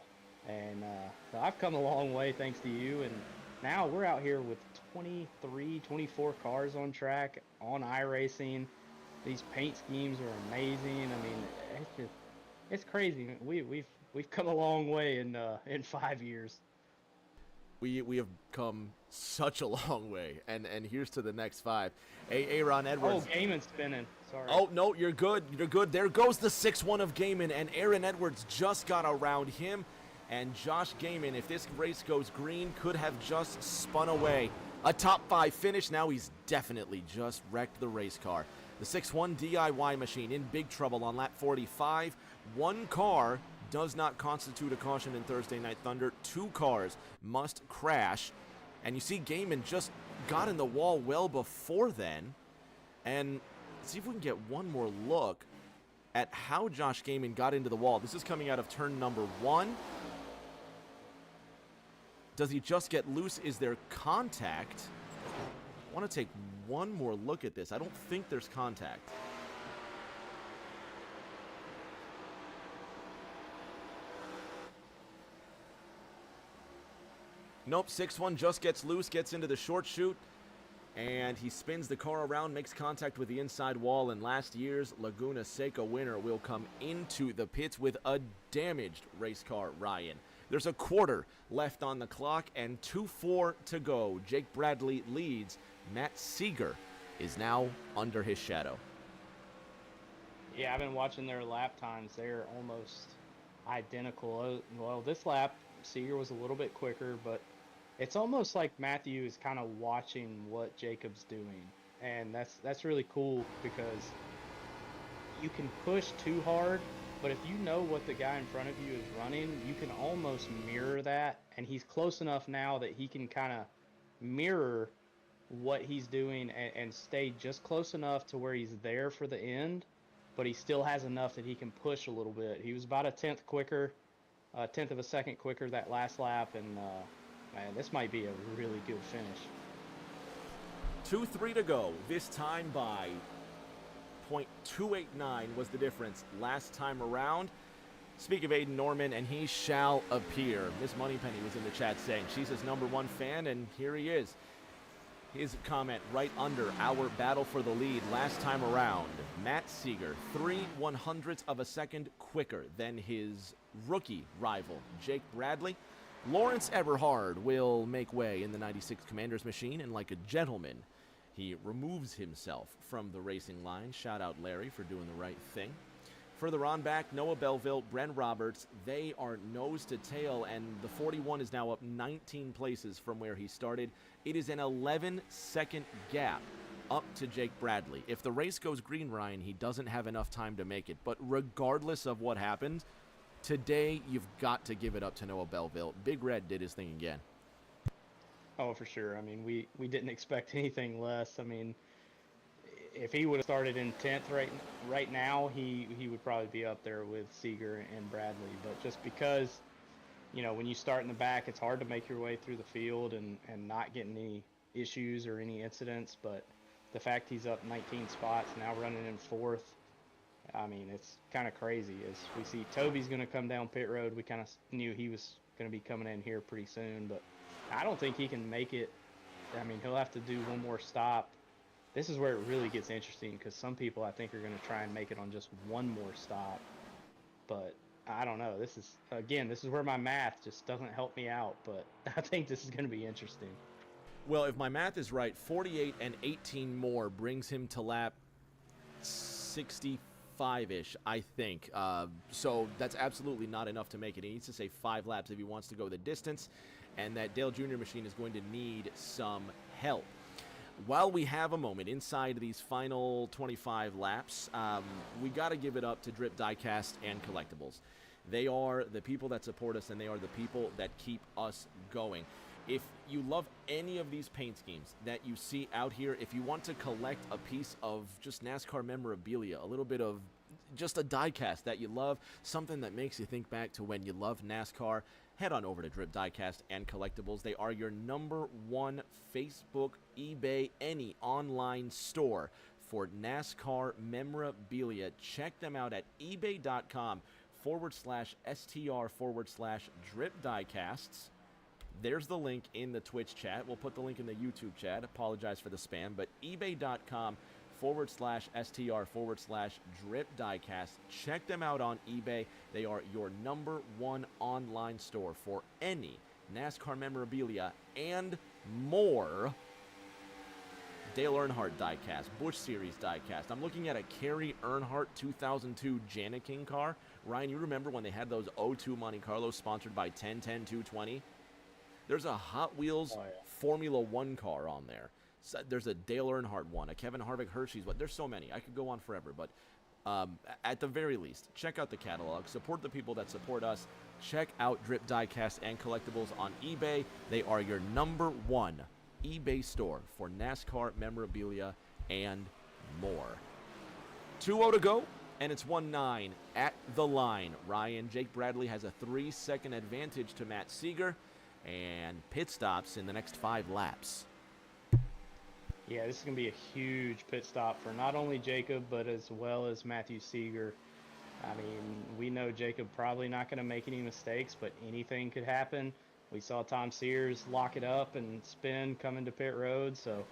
And so I've come a long way thanks to you. And now we're out here with 23, 24 cars on track on iRacing. These paint schemes are amazing. I mean, it's crazy. We've come a long way in 5 years. We have come such a long way, and here's to the next 5. Aaron Edwards. Oh, Gaiman's spinning. Sorry. Oh no, you're good. You're good. There goes the 6-1 of Gaiman, and Aaron Edwards just got around him, and Josh Gaiman, if this race goes green, could have just spun away. A top 5 finish. Now he's definitely just wrecked the race car. The 6-1 DIY machine in big trouble on lap 45. One car does not constitute a caution in Thursday Night Thunder. 2 cars must crash. And you see Gaiman just got in the wall well before then. And see if we can get one more look at how Josh Gaiman got into the wall. This is coming out of turn number 1. Does he just get loose? Is there contact? I want to take one more look at this. I don't think there's contact. Nope, 6-1 just gets loose, gets into the short chute, and he spins the car around, makes contact with the inside wall, and last year's Laguna Seca winner will come into the pits with a damaged race car, Ryan. There's a quarter left on the clock, and 2-4 to go. Jake Bradley leads. Matt Seeger is now under his shadow. Yeah, I've been watching their lap times. They're almost identical. Well, this lap, Seeger was a little bit quicker, but it's almost like Matthew is kind of watching what Jacob's doing. And that's really cool because you can push too hard, but if you know what the guy in front of you is running, you can almost mirror that. And he's close enough now that he can kind of mirror what he's doing and stay just close enough to where he's there for the end, but he still has enough that he can push a little bit. He was about a tenth of a second quicker that last lap, and man, this might be a really good finish. 2-3 to go. This time by 0.289 was the difference last time around. Speak of Aiden Norman, and he shall appear. Miss Moneypenny was in the chat saying she's his #1 fan, and here he is. His comment right under our battle for the lead last time around. Matt Seeger, 3/100ths of a second quicker than his rookie rival, Jake Bradley. Lawrence Eberhard will make way in the 96 Commanders machine, and like a gentleman, he removes himself from the racing line. Shout out Larry for doing the right thing. Further on back, Noah Belleville, Brent Roberts, they are nose to tail, and the 41 is now up 19 places from where he started. It is an 11-second gap up to Jake Bradley. If the race goes green, Ryan, he doesn't have enough time to make it. But regardless of what happened, today you've got to give it up to Noah Belleville. Big Red did his thing again. Oh, for sure. I mean, we didn't expect anything less. I mean, if he would have started in 10th right now, he would probably be up there with Seeger and Bradley. But just because, when you start in the back, it's hard to make your way through the field and not get any issues or any incidents. But the fact he's up 19 spots, now running in 4th, I mean, it's kind of crazy. As we see Toby's going to come down pit road, we kind of knew he was going to be coming in here pretty soon. But I don't think he can make it. I mean, he'll have to do one more stop. This is where it really gets interesting because some people, I think, are going to try and make it on just one more stop. But I don't know. This is where my math just doesn't help me out. But I think this is going to be interesting. Well, if my math is right, 48 and 18 more brings him to lap 65. 5-ish, I think. So that's absolutely not enough to make it. He needs to say 5 laps if he wants to go the distance, and that Dale Jr. machine is going to need some help. While we have a moment inside these final 25 laps, we got to give it up to Drip Diecast and Collectibles. They are the people that support us, and they are the people that keep us going. If you love any of these paint schemes that you see out here, if you want to collect a piece of just NASCAR memorabilia, a little bit of just a diecast that you love, something that makes you think back to when you loved NASCAR, head on over to Drip Diecast and Collectibles. They are your #1 Facebook, eBay, any online store for NASCAR memorabilia. Check them out at ebay.com/str/Drip Diecasts. There's the link in the Twitch chat. We'll put the link in the YouTube chat. Apologize for the spam, but ebay.com/str/Drip Diecast. Check them out on eBay. They are your #1 online store for any NASCAR memorabilia and more. Dale Earnhardt diecast, Busch Series diecast. I'm looking at a Kerry Earnhardt 2002 Janikin car. Ryan, you remember when they had those 02 Monte Carlo sponsored by 1010 220? There's a Hot Wheels Formula 1 car on there. So there's a Dale Earnhardt one, a Kevin Harvick Hershey's one. There's so many. I could go on forever, but at the very least, check out the catalog. Support the people that support us. Check out Drip Diecast and Collectibles on eBay. They are your #1 eBay store for NASCAR memorabilia and more. 2:0 to go, and it's 1-9 at the line. Ryan, Jake Bradley has a 3-second advantage to Matt Seeger, and pit stops in the next 5 laps. Yeah, this is going to be a huge pit stop for not only Jacob, but as well as Matthew Seeger. I mean, we know Jacob probably not going to make any mistakes, but anything could happen. We saw Tom Sears lock it up and spin coming to pit road, so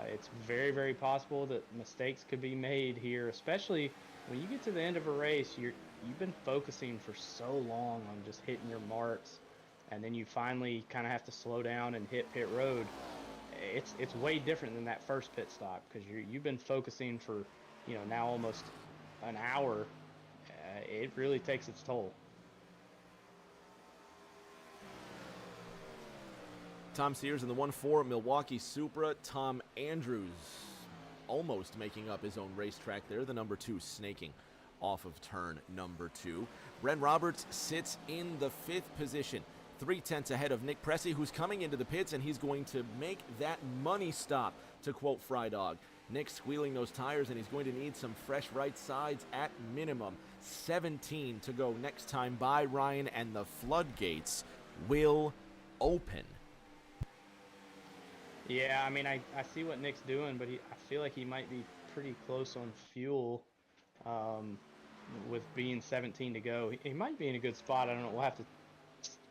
it's very, very possible that mistakes could be made here, especially when you get to the end of a race. You've been focusing for so long on just hitting your marks, and then you finally kind of have to slow down and hit pit road. It's way different than that first pit stop, because you've been focusing for now almost an hour. It really takes its toll. Tom Sears in the 1-4 Milwaukee Supra. Tom Andrews almost making up his own racetrack there, the #2 snaking off of turn #2. Bren Roberts sits in the 5th position, 3/10 ahead of Nick Pressey, who's coming into the pits, and he's going to make that money stop, to quote Frydog. Nick squealing those tires, and he's going to need some fresh right sides at minimum. 17 to go next time by, Ryan, and the floodgates will open. Yeah, I mean, I see what Nick's doing, but I feel like he might be pretty close on fuel with being 17 to go. He might be in a good spot. I don't know. We'll have to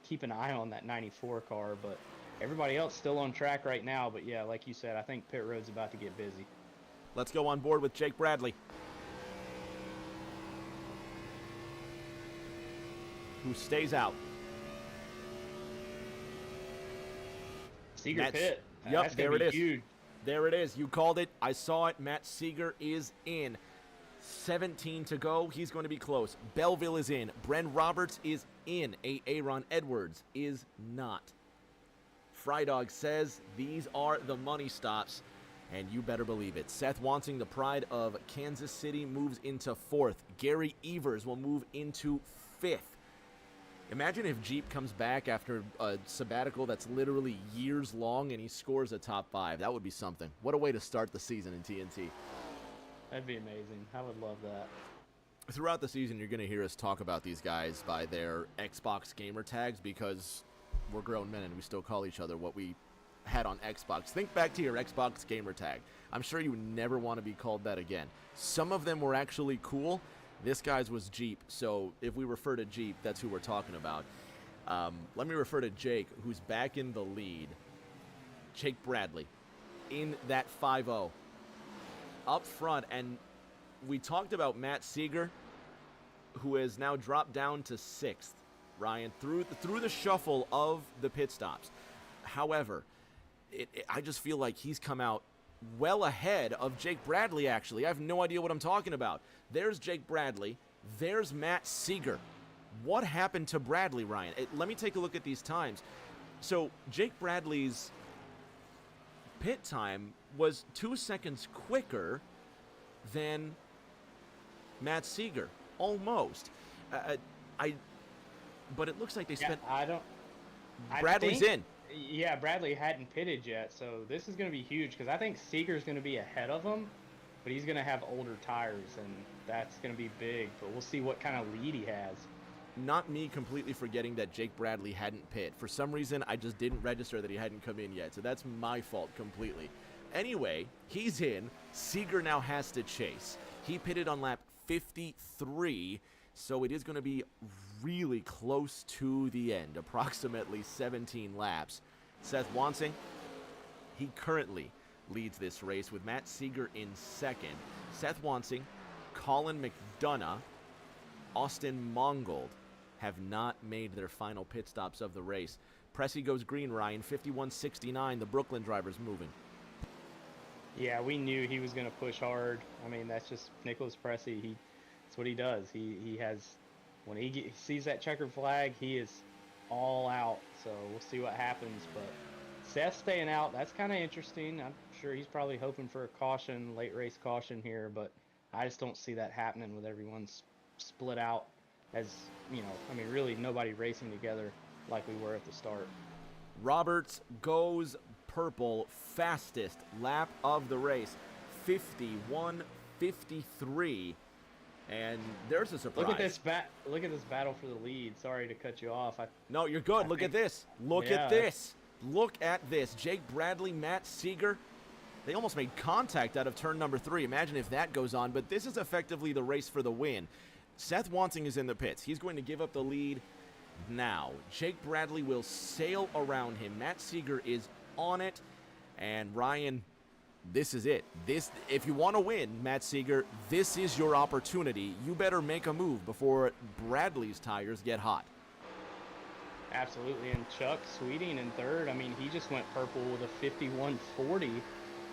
keep an eye on that 94 car, but everybody else still on track right now. But yeah, like you said, I think pit road's about to get busy. Let's go on board with Jake Bradley, who stays out. Seeger pit. Yep, That's there gonna it be is. huge. There it is. You called it. I saw it. Matt Seeger is in. 17 to go. He's going to be close. Belleville is in. Bren Roberts is in. Aaron Edwards is not. Frydog says these are the money stops, and you better believe it. Seth Wansing, the pride of Kansas City, moves into 4th. Gary Evers will move into 5th. Imagine if Jeep comes back after a sabbatical that's literally years long and he scores a top 5. That would be something. What a way to start the season in TNT. That'd be amazing. I would love that. Throughout the season, you're going to hear us talk about these guys by their Xbox gamer tags, because we're grown men and we still call each other what we had on Xbox. Think back to your Xbox gamer tag. I'm sure you never want to be called that again. Some of them were actually cool. This guy's was Jeep, so if we refer to Jeep, that's who we're talking about. Let me refer to Jake, who's back in the lead. Jake Bradley in that 5-0 up front, and we talked about Matt Seeger, who has now dropped down to 6th, Ryan, through the shuffle of the pit stops. However, I just feel like he's come out well ahead of Jake Bradley, actually. I have no idea what I'm talking about. There's Jake Bradley. There's Matt Seeger. What happened to Bradley, Ryan? Let me take a look at these times. So Jake Bradley's pit time was 2 seconds quicker than Matt Seeger. Almost. But it looks like they spent... Bradley's in. Yeah, Bradley hadn't pitted yet, so this is going to be huge because I think Seeger's going to be ahead of him, but he's going to have older tires, and that's going to be big. But we'll see what kind of lead he has. Not me completely forgetting that Jake Bradley hadn't pit. For some reason, I just didn't register that he hadn't come in yet, so that's my fault completely. Anyway, he's in. Seeger now has to chase. He pitted on lap 53, so it is going to be really close to the end, approximately 17 laps. Seth Wansing, he currently leads this race with Matt Seeger in second. Seth Wansing, Colin McDonough, Austin Mongold have not made their final pit stops of the race. Pressey goes green, Ryan, 51.69. The Brooklyn driver's moving. Yeah, we knew he was going to push hard. I mean, that's just Nicholas Pressey. That's what he does. He has, when he sees that checkered flag, he is all out. So we'll see what happens. But Seth staying out, that's kind of interesting. I'm sure he's probably hoping for a caution, late race caution here, but I just don't see that happening with everyone split out as, I mean, really nobody racing together like we were at the start. Roberts goes purple, fastest lap of the race, 51.53. And there's a surprise. Look at this battle for the lead. Sorry to cut you off. No, you're good. Look at this. Look at this. Look at this. Jake Bradley, Matt Seeger. They almost made contact out of turn number 3. Imagine if that goes on. But this is effectively the race for the win. Seth Wansing is in the pits. He's going to give up the lead now. Jake Bradley will sail around him. Matt Seeger is on it. And Ryan, this is it. If you want to win, Matt Seeger, this is your opportunity. You better make a move before Bradley's tires get hot. Absolutely. And Chuck Sweeting in third. I mean, he just went purple with a 51.40.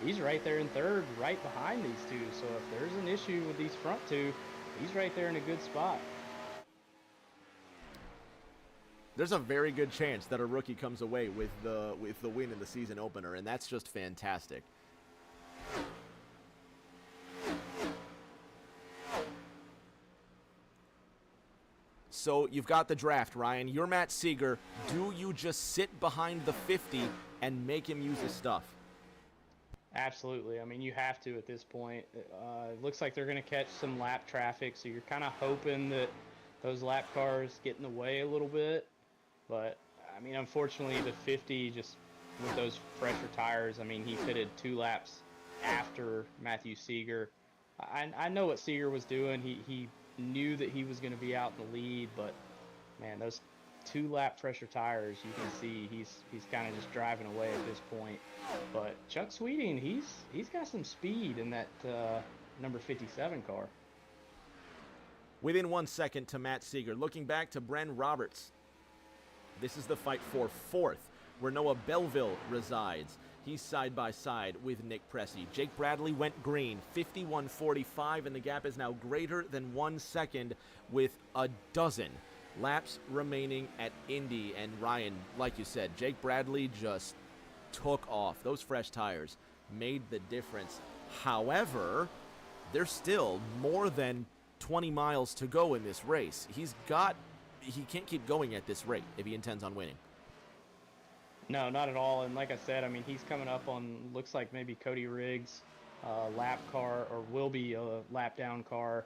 He's right there in third, right behind these two. So if there's an issue with these front two, he's right there in a good spot. There's a very good chance that a rookie comes away with the win in the season opener, and that's just fantastic. So you've got the draft, Ryan. You're Matt Seeger. Do you just sit behind the 50 and make him use his stuff? Absolutely. I mean, you have to at this point. It looks like they're going to catch some lap traffic, so you're kind of hoping that those lap cars get in the way a little bit. But, I mean, unfortunately, the 50, just with those fresher tires, I mean, he pitted 2 laps after Matthew Seeger. I know what Seeger was doing. He knew that he was going to be out in the lead, but, man, those 2 lap fresher tires, you can see he's kind of just driving away at this point. But Chuck Sweeting, he's got some speed in that number 57 car. Within 1 second to Matt Seeger. Looking back to Bren Roberts. This is the fight for 4th, where Noah Belleville resides. He's side by side with Nick Pressey. Jake Bradley went green, 51.45, and the gap is now greater than 1 second with a dozen laps remaining at Indy. And Ryan, like you said, Jake Bradley just took off. Those fresh tires made the difference. However, there's still more than 20 miles to go in this race. He can't keep going at this rate if he intends on winning. No, not at all. And like I said, I mean, he's coming up on, looks like maybe Cody Riggs' lap car, or will be a lap down car.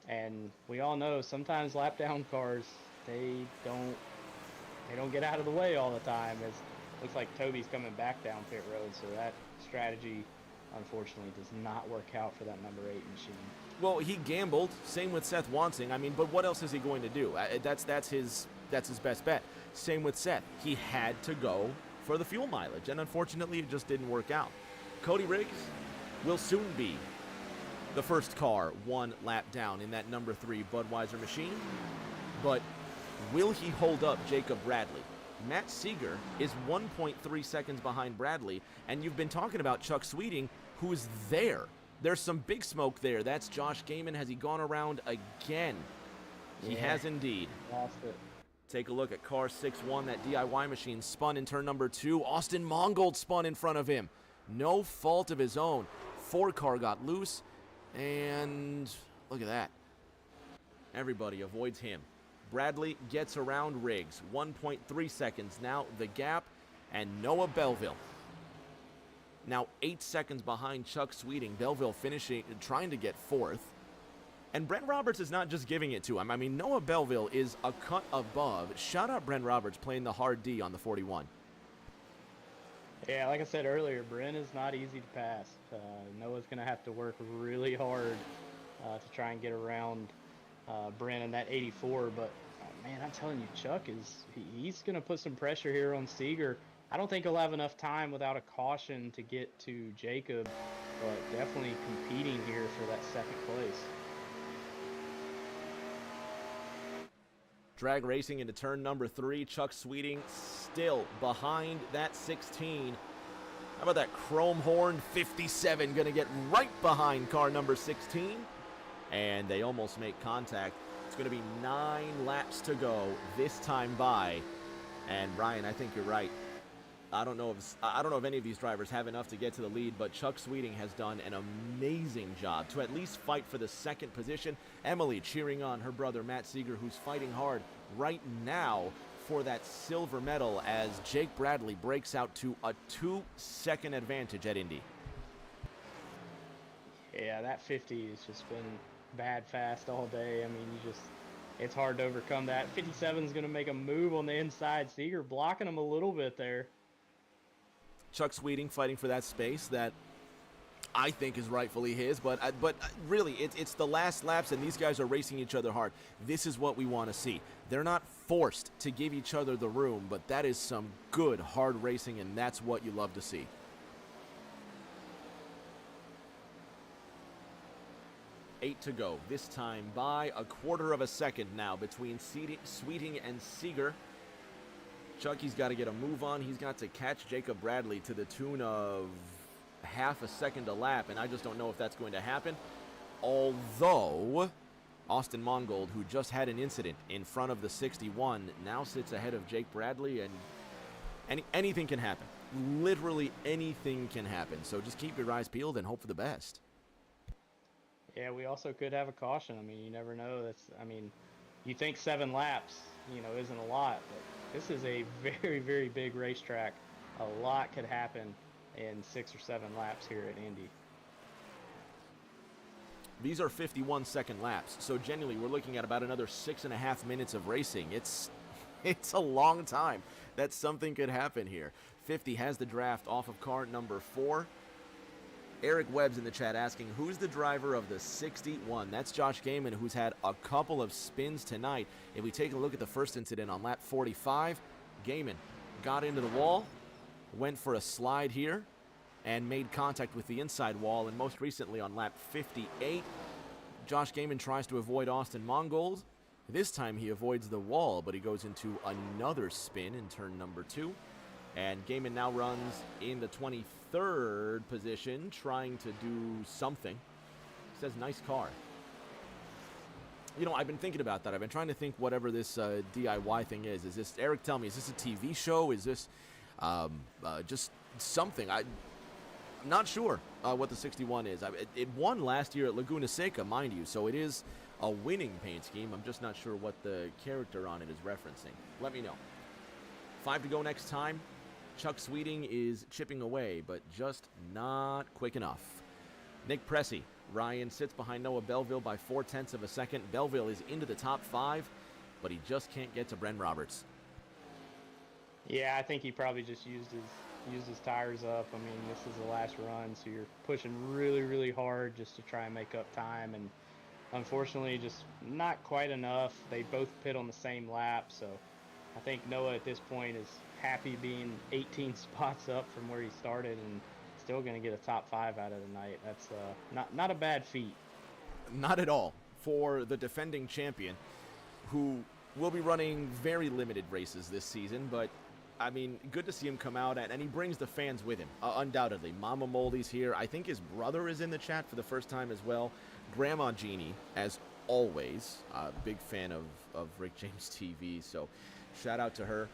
And we all know sometimes lap down cars, they don't get out of the way all the time. It looks like Toby's coming back down pit road, so that strategy unfortunately does not work out for that number 8 machine. Well, he gambled. Same with Seth Wansing. I mean, but what else is he going to do? That's his best bet. Same with Seth. He had to go for the fuel mileage, and unfortunately, it just didn't work out. Cody Riggs will soon be the first car 1 lap down in that number 3 Budweiser machine. But will he hold up Jacob Bradley? Matt Seeger is 1.3 seconds behind Bradley, and you've been talking about Chuck Sweeting, who's there. There's some big smoke there. That's Josh Gaiman. Has he gone around again? He has indeed. Lost it. Take a look at car 6-1. That DIY machine spun in turn number 2. Austin Mongold spun in front of him. No fault of his own. Ford car got loose, and look at that. Everybody avoids him. Bradley gets around Riggs. 1.3 seconds now the gap, and Noah Belleville now 8 seconds behind Chuck Sweeting. Belleville finishing, trying to get 4th. And Brent Roberts is not just giving it to him. I mean, Noah Belleville is a cut above. Shout out Brent Roberts playing the hard D on the 41. Yeah, like I said earlier, Brent is not easy to pass. Noah's going to have to work really hard to try and get around Brent in that 84. But, man, I'm telling you, Chuck he's going to put some pressure here on Seeger. I don't think he'll have enough time without a caution to get to Jacob, but definitely competing here for that second place. Drag racing into turn number 3. Chuck Sweeting still behind that 16. How about that chrome horn 57 going to get right behind car number 16? And they almost make contact. It's going to be 9 laps to go this time by. And Ryan, I think you're right. I don't know if any of these drivers have enough to get to the lead, but Chuck Sweeting has done an amazing job to at least fight for the second position. Emily cheering on her brother Matt Seeger, who's fighting hard right now for that silver medal as Jake Bradley breaks out to a 2-second advantage at Indy. Yeah, that 50 has just been bad fast all day. I mean, it's hard to overcome that. 57 is going to make a move on the inside. Seeger blocking him a little bit there. Chuck Sweeting fighting for that space that I think is rightfully his, but really, it's the last laps, and these guys are racing each other hard. This is what we want to see. They're not forced to give each other the room, but that is some good, hard racing, and that's what you love to see. Eight to go. This time by a quarter of a second now between Sweeting and Seeger. Chucky's got to get a move on. He's got to catch Jacob Bradley to the tune of half a second a lap, and I just don't know if that's going to happen. Although Austin Mongold, who just had an incident in front of the 61, now sits ahead of Jake Bradley, and anything can happen. Literally anything can happen. So just keep your eyes peeled and hope for the best. Yeah, we also could have a caution. I mean, you never know. You think 7 laps, isn't a lot, but this is a very, very big racetrack. A lot could happen in 6 or 7 laps here at Indy. These are 51-second laps, so genuinely we're looking at about another 6.5 minutes of racing. It's a long time that something could happen here. 50 has the draft off of car number 4. Eric Webb's in the chat asking, who's the driver of the 61? That's Josh Gaiman, who's had a couple of spins tonight. If we take a look at the first incident on lap 45, Gaiman got into the wall, went for a slide here, and made contact with the inside wall. And most recently on lap 58, Josh Gaiman tries to avoid Austin Mongold. This time he avoids the wall, but he goes into another spin in turn number 2. And Gaiman now runs in the 23rd position, trying to do something. He says, nice car. I've been thinking about that. I've been trying to think whatever this DIY thing is. Is this, Eric, tell me, is this a TV show? Is this just something? I'm not sure what the 61 is. It won last year at Laguna Seca, mind you, so it is a winning paint scheme. I'm just not sure what the character on it is referencing. Let me know. 5 to go next time. Chuck Sweeting is chipping away, but just not quick enough. Nick Pressey, Ryan, sits behind Noah Belleville by 0.4 of a second. Belleville is into the top 5, but he just can't get to Brent Roberts. Yeah, I think he probably just used his tires up. I mean, this is the last run, so you're pushing really, really hard just to try and make up time, and unfortunately just not quite enough. They both pit on the same lap, so I think Noah at this point is happy being 18 spots up from where he started and still going to get a top 5 out of the night. That's not a bad feat. Not at all for the defending champion, who will be running very limited races this season, but I mean, good to see him come out, and he brings the fans with him, undoubtedly. Mama Moldy's here. I think his brother is in the chat for the first time as well. Grandma Jeannie, as always, big fan of Rick James TV, so shout out to her.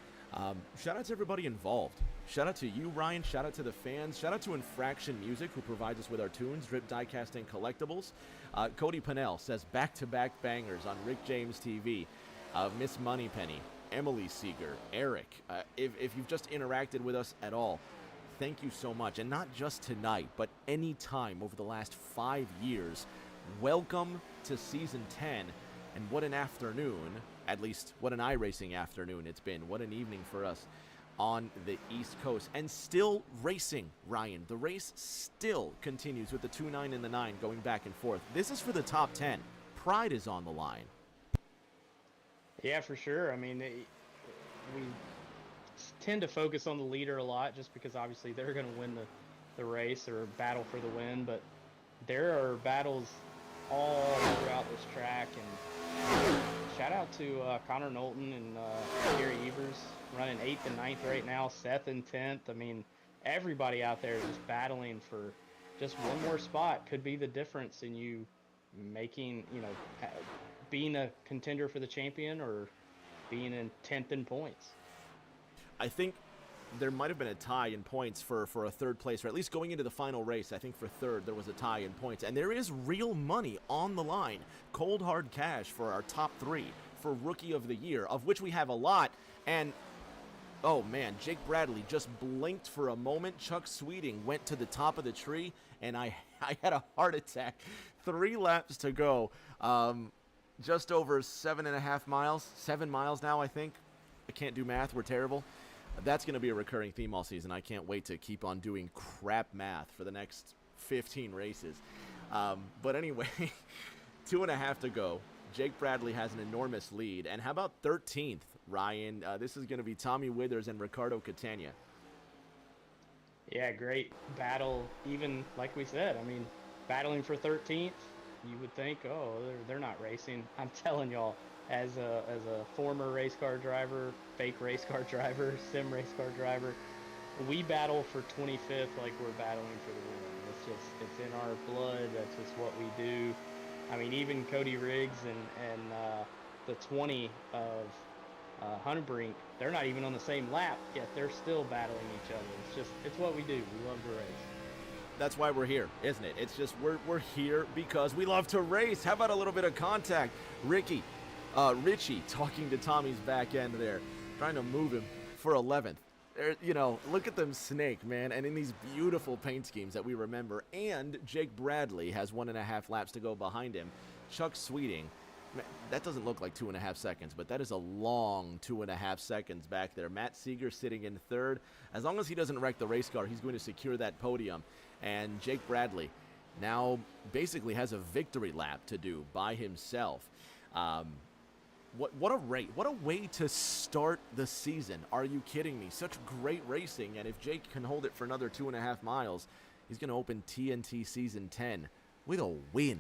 Shout out to everybody involved. Shout out to you, Ryan. Shout out to the fans. Shout out to Infraction Music, who provides us with our tunes, Drip Diecast and Collectibles. Cody Pennell says, back-to-back bangers on Rick James TV. Miss Moneypenny, Emily Seeger, Eric. If you've just interacted with us at all, thank you so much. And not just tonight, but any time over the last 5 years. Welcome to Season 10. And what an afternoon, at least what an iRacing afternoon it's been. What an evening for us on the East Coast. And still racing, Ryan. The race still continues with the 2-9 and the 9 going back and forth. This is for the top 10. Pride is on the line. Yeah, for sure. I mean, we tend to focus on the leader a lot just because obviously they're going to win the race or battle for the win. But there are battles all throughout this track. And shout out to Connor Knowlton and Gary Evers running 8th and 9th right now, Seth in 10th. I mean, everybody out there is just battling for just one more spot. Could be the difference in you making, being a contender for the champion or being in 10th in points. I think there might have been a tie in points for a third place, or at least going into the final race. I think for third there was a tie in points, and there is real money on the line. Cold hard cash for our top 3 for Rookie of the Year, of which we have a lot. And oh man, Jake Bradley just blinked for a moment. Chuck Sweeting went to the top of the tree, and I had a heart attack. 3 laps to go. Just over 7.5 miles, 7 miles now, I think. I can't do math. We're terrible. That's going to be a recurring theme all season. I can't wait to keep on doing crap math for the next 15 races. But anyway, 2.5 to go. Jake Bradley has an enormous lead. And how about 13th, Ryan? This is going to be Tommy Withers and Ricardo Catania. Yeah, great battle. Even like we said, I mean, battling for 13th. You would think, oh, they're not racing. I'm telling y'all, as a former race car driver, fake race car driver, sim race car driver, we battle for 25th like we're battling for the win. It's in our blood. That's just what we do. I mean, even Cody Riggs and the 20 of Hunterbrink, they're not even on the same lap, yet they're still battling each other. It's what we do. We love to race. That's why we're here, isn't it? It's just we're here because we love to race. How about a little bit of contact? Richie talking to Tommy's back end there, trying to move him for 11th. Look at them snake, man. And in these beautiful paint schemes that we remember. And Jake Bradley has 1.5 laps to go behind him. Chuck Sweeting, man, that doesn't look like 2.5 seconds, but that is a long 2.5 seconds back there. Matt Seeger sitting in 3rd. As long as he doesn't wreck the race car, he's going to secure that podium. And Jake Bradley now basically has a victory lap to do by himself. What a rate. What a way to start the season. Are you kidding me? Such great racing. And if Jake can hold it for another 2.5 miles, he's going to open TNT Season 10 with a win.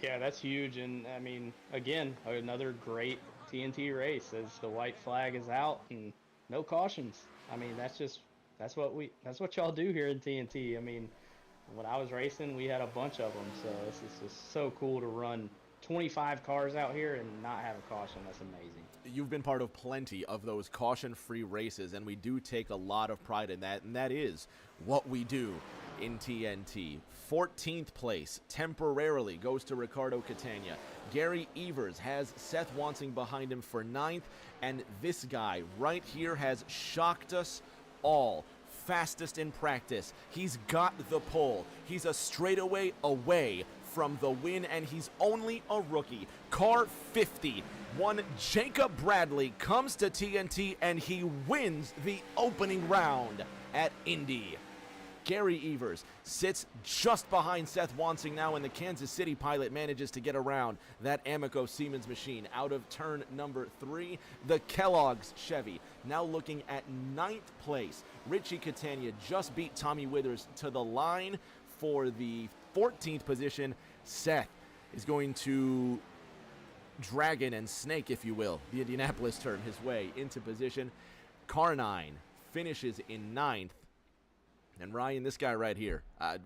Yeah, that's huge. And, I mean, again, another great TNT race as the white flag is out and no cautions. I mean, that's what y'all do here in TNT. I mean, when I was racing, we had a bunch of them. So this is just so cool to run 25 cars out here and not have a caution. That's amazing. You've been part of plenty of those caution-free races, and we do take a lot of pride in that, and that is what we do in TNT. 14th place temporarily goes to Ricardo Catania. Gary Evers has Seth Wansing behind him for 9th, and this guy right here has shocked us all. Fastest in practice. He's got the pole. He's a straightaway away from the win, and he's only a rookie. Car 50. One Jacob Bradley comes to TNT, and he wins the opening round at Indy. Gary Evers sits just behind Seth Wansing now, and the Kansas City pilot manages to get around that Amoco Siemens machine out of turn number 3. The Kellogg's Chevy now looking at 9th place. Richie Catania just beat Tommy Withers to the line for the 14th position. Seth is going to dragon and snake, if you will, the Indianapolis turn his way into position. Carnine finishes in 9th. And Ryan, this guy right here, I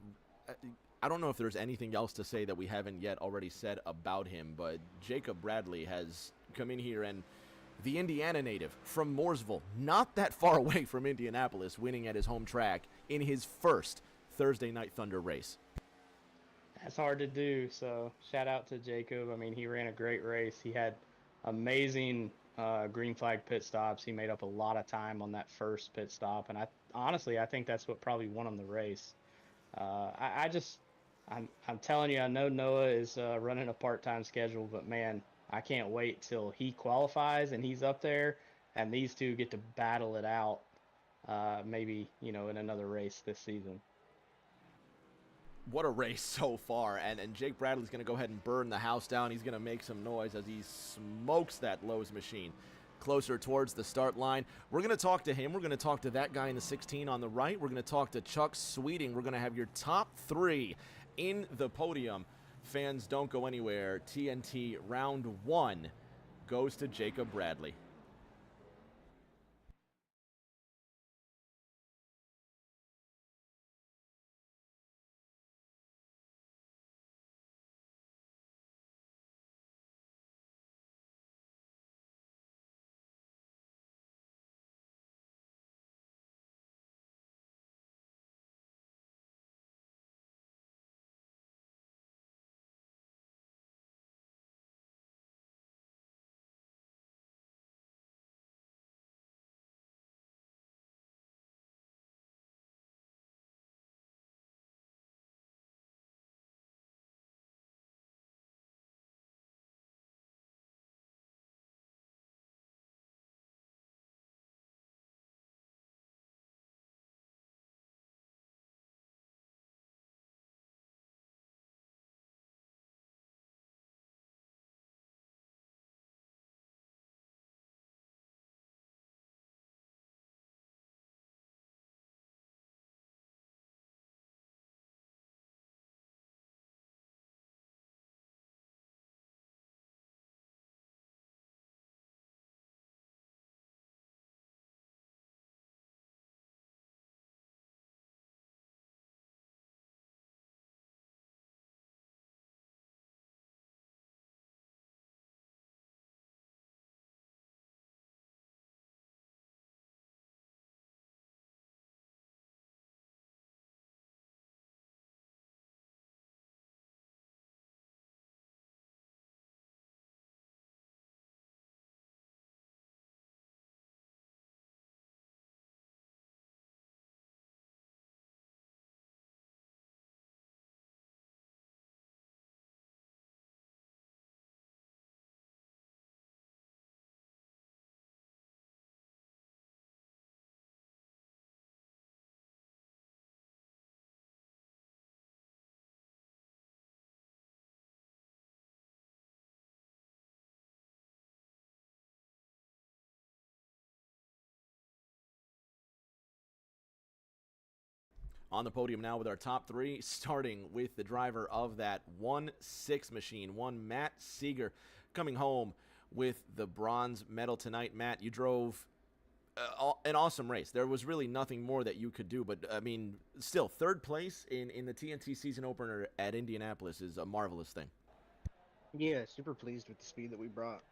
don't know if there's anything else to say that we haven't yet already said about him, but Jacob Bradley has come in here, and the Indiana native from Mooresville, not that far away from Indianapolis, winning at his home track in his first Thursday Night Thunder race. That's hard to do, so shout out to Jacob. I mean, he ran a great race. He had amazing green flag pit stops. He made up a lot of time on that first pit stop, and I think that's what probably won him the race. I'm telling you, I know Noah is running a part-time schedule, but man, I can't wait till he qualifies and he's up there, and these two get to battle it out, maybe, in another race this season. What a race so far, and Jake Bradley's going to go ahead and burn the house down. He's going to make some noise as he smokes that Lowe's machine closer towards the start line. We're going to talk to him. We're going to talk to that guy in the 16 on the right. We're going to talk to Chuck Sweeting. We're going to have your top 3 in the podium. Fans, don't go anywhere. TNT Round 1 goes to Jacob Bradley. On the podium now with our top 3, starting with the driver of that 1-6 machine, Matt Seeger, coming home with the bronze medal tonight. Matt, you drove an awesome race. There was really nothing more that you could do, but I mean, still, 3rd place in the TNT season opener at Indianapolis is a marvelous thing. Yeah, super pleased with the speed that we brought.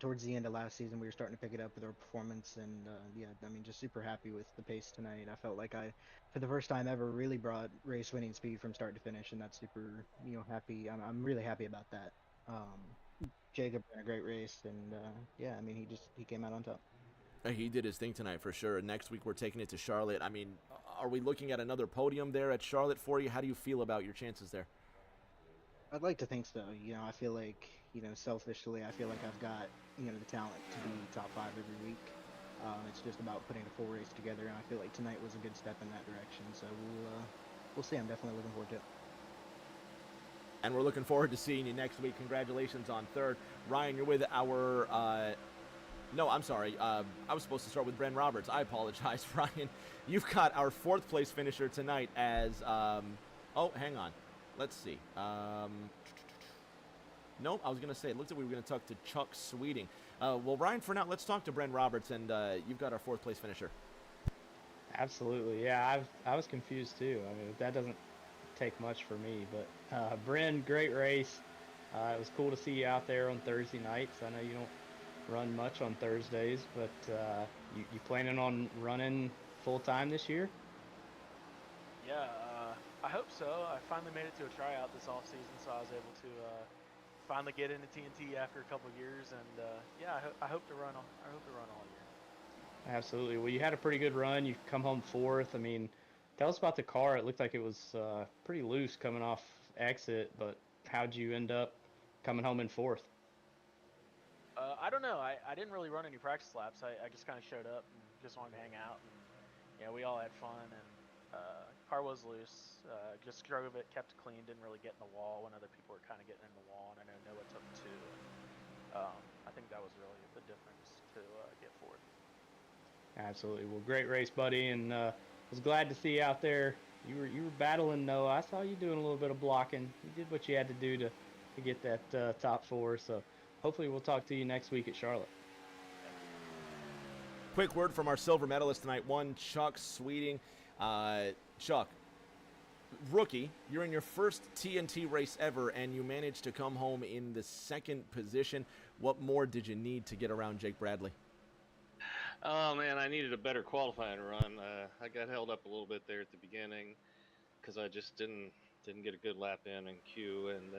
Towards the end of last season, we were starting to pick it up with our performance, and yeah, I mean, just super happy with the pace tonight. I felt like I, for the first time ever, really brought race-winning speed from start to finish, and that's super, happy. I'm really happy about that. Jacob ran a great race, and yeah, I mean, he came out on top. He did his thing tonight for sure. Next week we're taking it to Charlotte. I mean, are we looking at another podium there at Charlotte for you? How do you feel about your chances there? I'd like to think so. I feel like, selfishly, I feel like I've got, the talent to be top 5 every week. It's just about putting a full race together, and I feel like tonight was a good step in that direction. So we'll see. I'm definitely looking forward to it. And we're looking forward to seeing you next week. Congratulations on 3rd. Ryan, you're with our... No, I'm sorry. I was supposed to start with Bren Roberts. I apologize, Ryan. You've got our 4th place finisher tonight as... oh, hang on. Let's see. Nope, I was going to say, it looks like we were going to talk to Chuck Sweeting. Well, Ryan, for now, let's talk to Brent Roberts, and you've got our 4th place finisher. Absolutely, yeah. I was confused too. I mean, that doesn't take much for me, but Bryn, great race. It was cool to see you out there on Thursday nights. I know you don't run much on Thursdays, but you planning on running full time this year? Yeah, I hope so. I finally made it to a tryout this off season, so I was able to finally get into TNT after a couple years, and yeah, I hope to run. I hope to run all year. Absolutely. Well, you had a pretty good run. You come home 4th. I mean, tell us about the car. It looked like it was pretty loose coming off exit, but how'd you end up coming home in 4th? I don't know. I didn't really run any practice laps. I just kind of showed up and just wanted to hang out. And yeah, we all had fun, and car was loose. Just drove it, kept it clean, didn't really get in the wall when other people were kind of getting in the wall, and I know Noah took 2. And, I think that was really the difference to get 4th. Absolutely. Well, great race, buddy, and was glad to see you out there. You were battling Noah. I saw you doing a little bit of blocking. You did what you had to do to get that top 4. So hopefully we'll talk to you next week at Charlotte. Quick word from our silver medalist tonight, one Chuck Sweeting. Chuck, rookie, you're in your first TNT race ever, and you managed to come home in the 2nd position. What more did you need to get around Jake Bradley? Oh man, I needed a better qualifying run. I got held up a little bit there at the beginning because I just didn't get a good lap in Q, and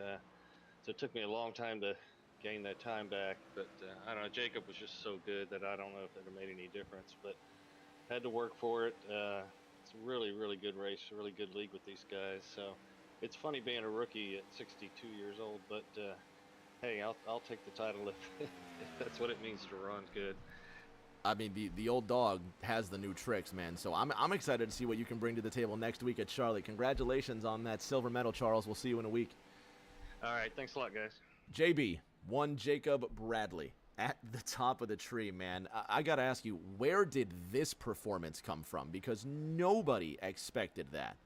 so it took me a long time to gain that time back. But I don't know, Jacob was just so good that I don't know if it made any difference, but had to work for it. It's a really, really good race, a really good league with these guys. So it's funny being a rookie at 62 years old, but hey, I'll take the title if that's what it means to run good. I mean, the old dog has the new tricks, man. So I'm excited to see what you can bring to the table next week at Charlotte. Congratulations on that silver medal, Charles. We'll see you in a week. All right, thanks a lot, guys. JB, one Jacob Bradley at the top of the tree, man. I got to ask you, where did this performance come from? Because nobody expected that.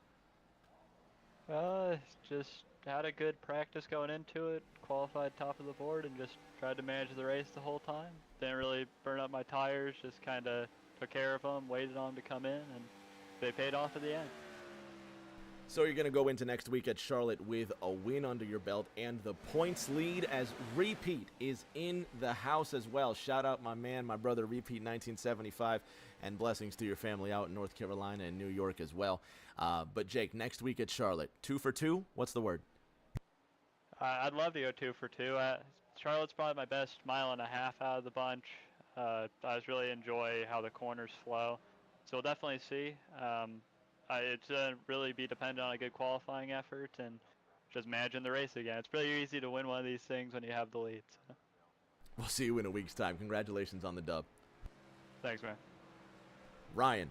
Just had a good practice going into it, qualified top of the board, and just tried to manage the race the whole time. Didn't really burn up my tires, just kind of took care of them, waited on them to come in, and they paid off at the end. So you're going to go into next week at Charlotte with a win under your belt and the points lead, as Repeat is in the house as well. Shout out my man, my brother Repeat 1975, and blessings to your family out in North Carolina and New York as well. But Jake, next week at Charlotte, 2 for 2, what's the word? I'd love to go 2 for 2. Charlotte's probably my best mile and a half out of the bunch. I just really enjoy how the corners flow. So we'll definitely see. It's going to really be dependent on a good qualifying effort and just managing the race again. It's pretty easy to win one of these things when you have the lead. So. We'll see you in a week's time. Congratulations on the dub. Thanks, man. Ryan,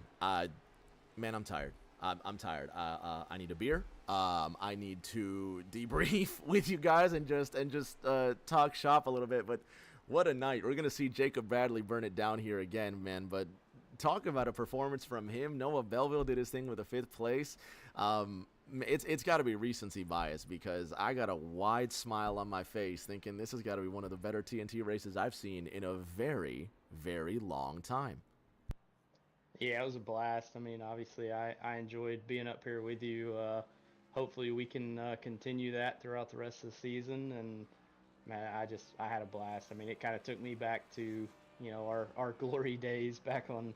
man, I'm tired. I'm tired. I need a beer. I need to debrief with you guys and just talk shop a little bit. But what a night. We're going to see Jacob Bradley burn it down here again, man. But talk about a performance from him. Noah Belleville did his thing with a 5th place. It's got to be recency bias, because I got a wide smile on my face thinking this has got to be one of the better TNT races I've seen in a very, very long time. Yeah, it was a blast. I mean, obviously, I enjoyed being up here with you. Hopefully, we can continue that throughout the rest of the season. And man, I had a blast. I mean, it kind of took me back to our glory days back on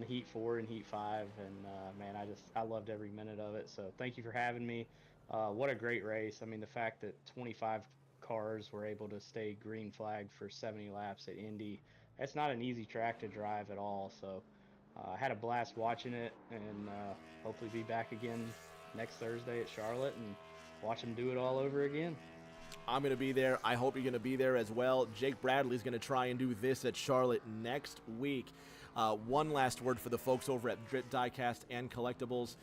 Heat 4 and Heat 5. And man, I loved every minute of it. So thank you for having me. What a great race. I mean, the fact that 25 cars were able to stay green flagged for 70 laps at Indy, that's not an easy track to drive at all. So I had a blast watching it, and hopefully be back again next Thursday at Charlotte and watch them do it all over again. I'm going to be there. I hope you're going to be there as well. Jake Bradley's going to try and do this at Charlotte next week. One last word for the folks over at Drip Diecast and Collectibles.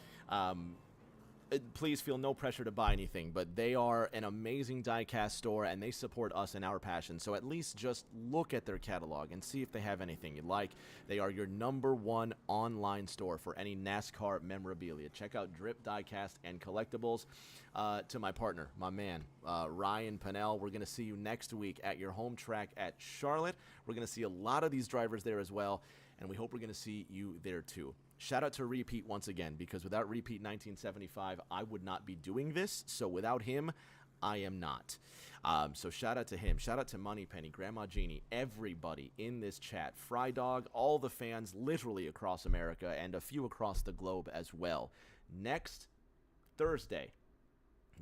please feel no pressure to buy anything, but they are an amazing diecast store, and they support us in our passion. So at least just look at their catalog and see if they have anything you like. They are your #1 online store for any NASCAR memorabilia. Check out Drip Diecast and Collectibles. To my partner, my man, Ryan Pennell, we're going to see you next week at your home track at Charlotte. We're going to see a lot of these drivers there as well, and we hope we're going to see you there too. Shout out to Repeat once again, because without Repeat 1975, I would not be doing this. So without him, I am not. So shout out to him. Shout out to Moneypenny, Grandma Jeannie, everybody in this chat, Fry Dog, all the fans literally across America, and a few across the globe as well. Next Thursday,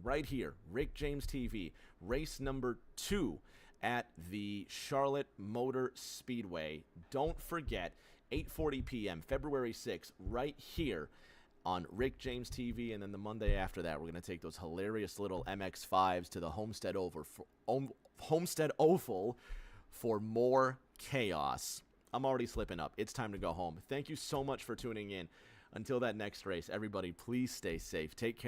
right here, Rick James TV, race number 2 at the Charlotte Motor Speedway. Don't forget, 8:40 p.m., February 6th, right here on Rick James TV. And then the Monday after that, we're going to take those hilarious little MX-5s to the Homestead Oval for more chaos. I'm already slipping up. It's time to go home. Thank you so much for tuning in. Until that next race, everybody, please stay safe. Take care.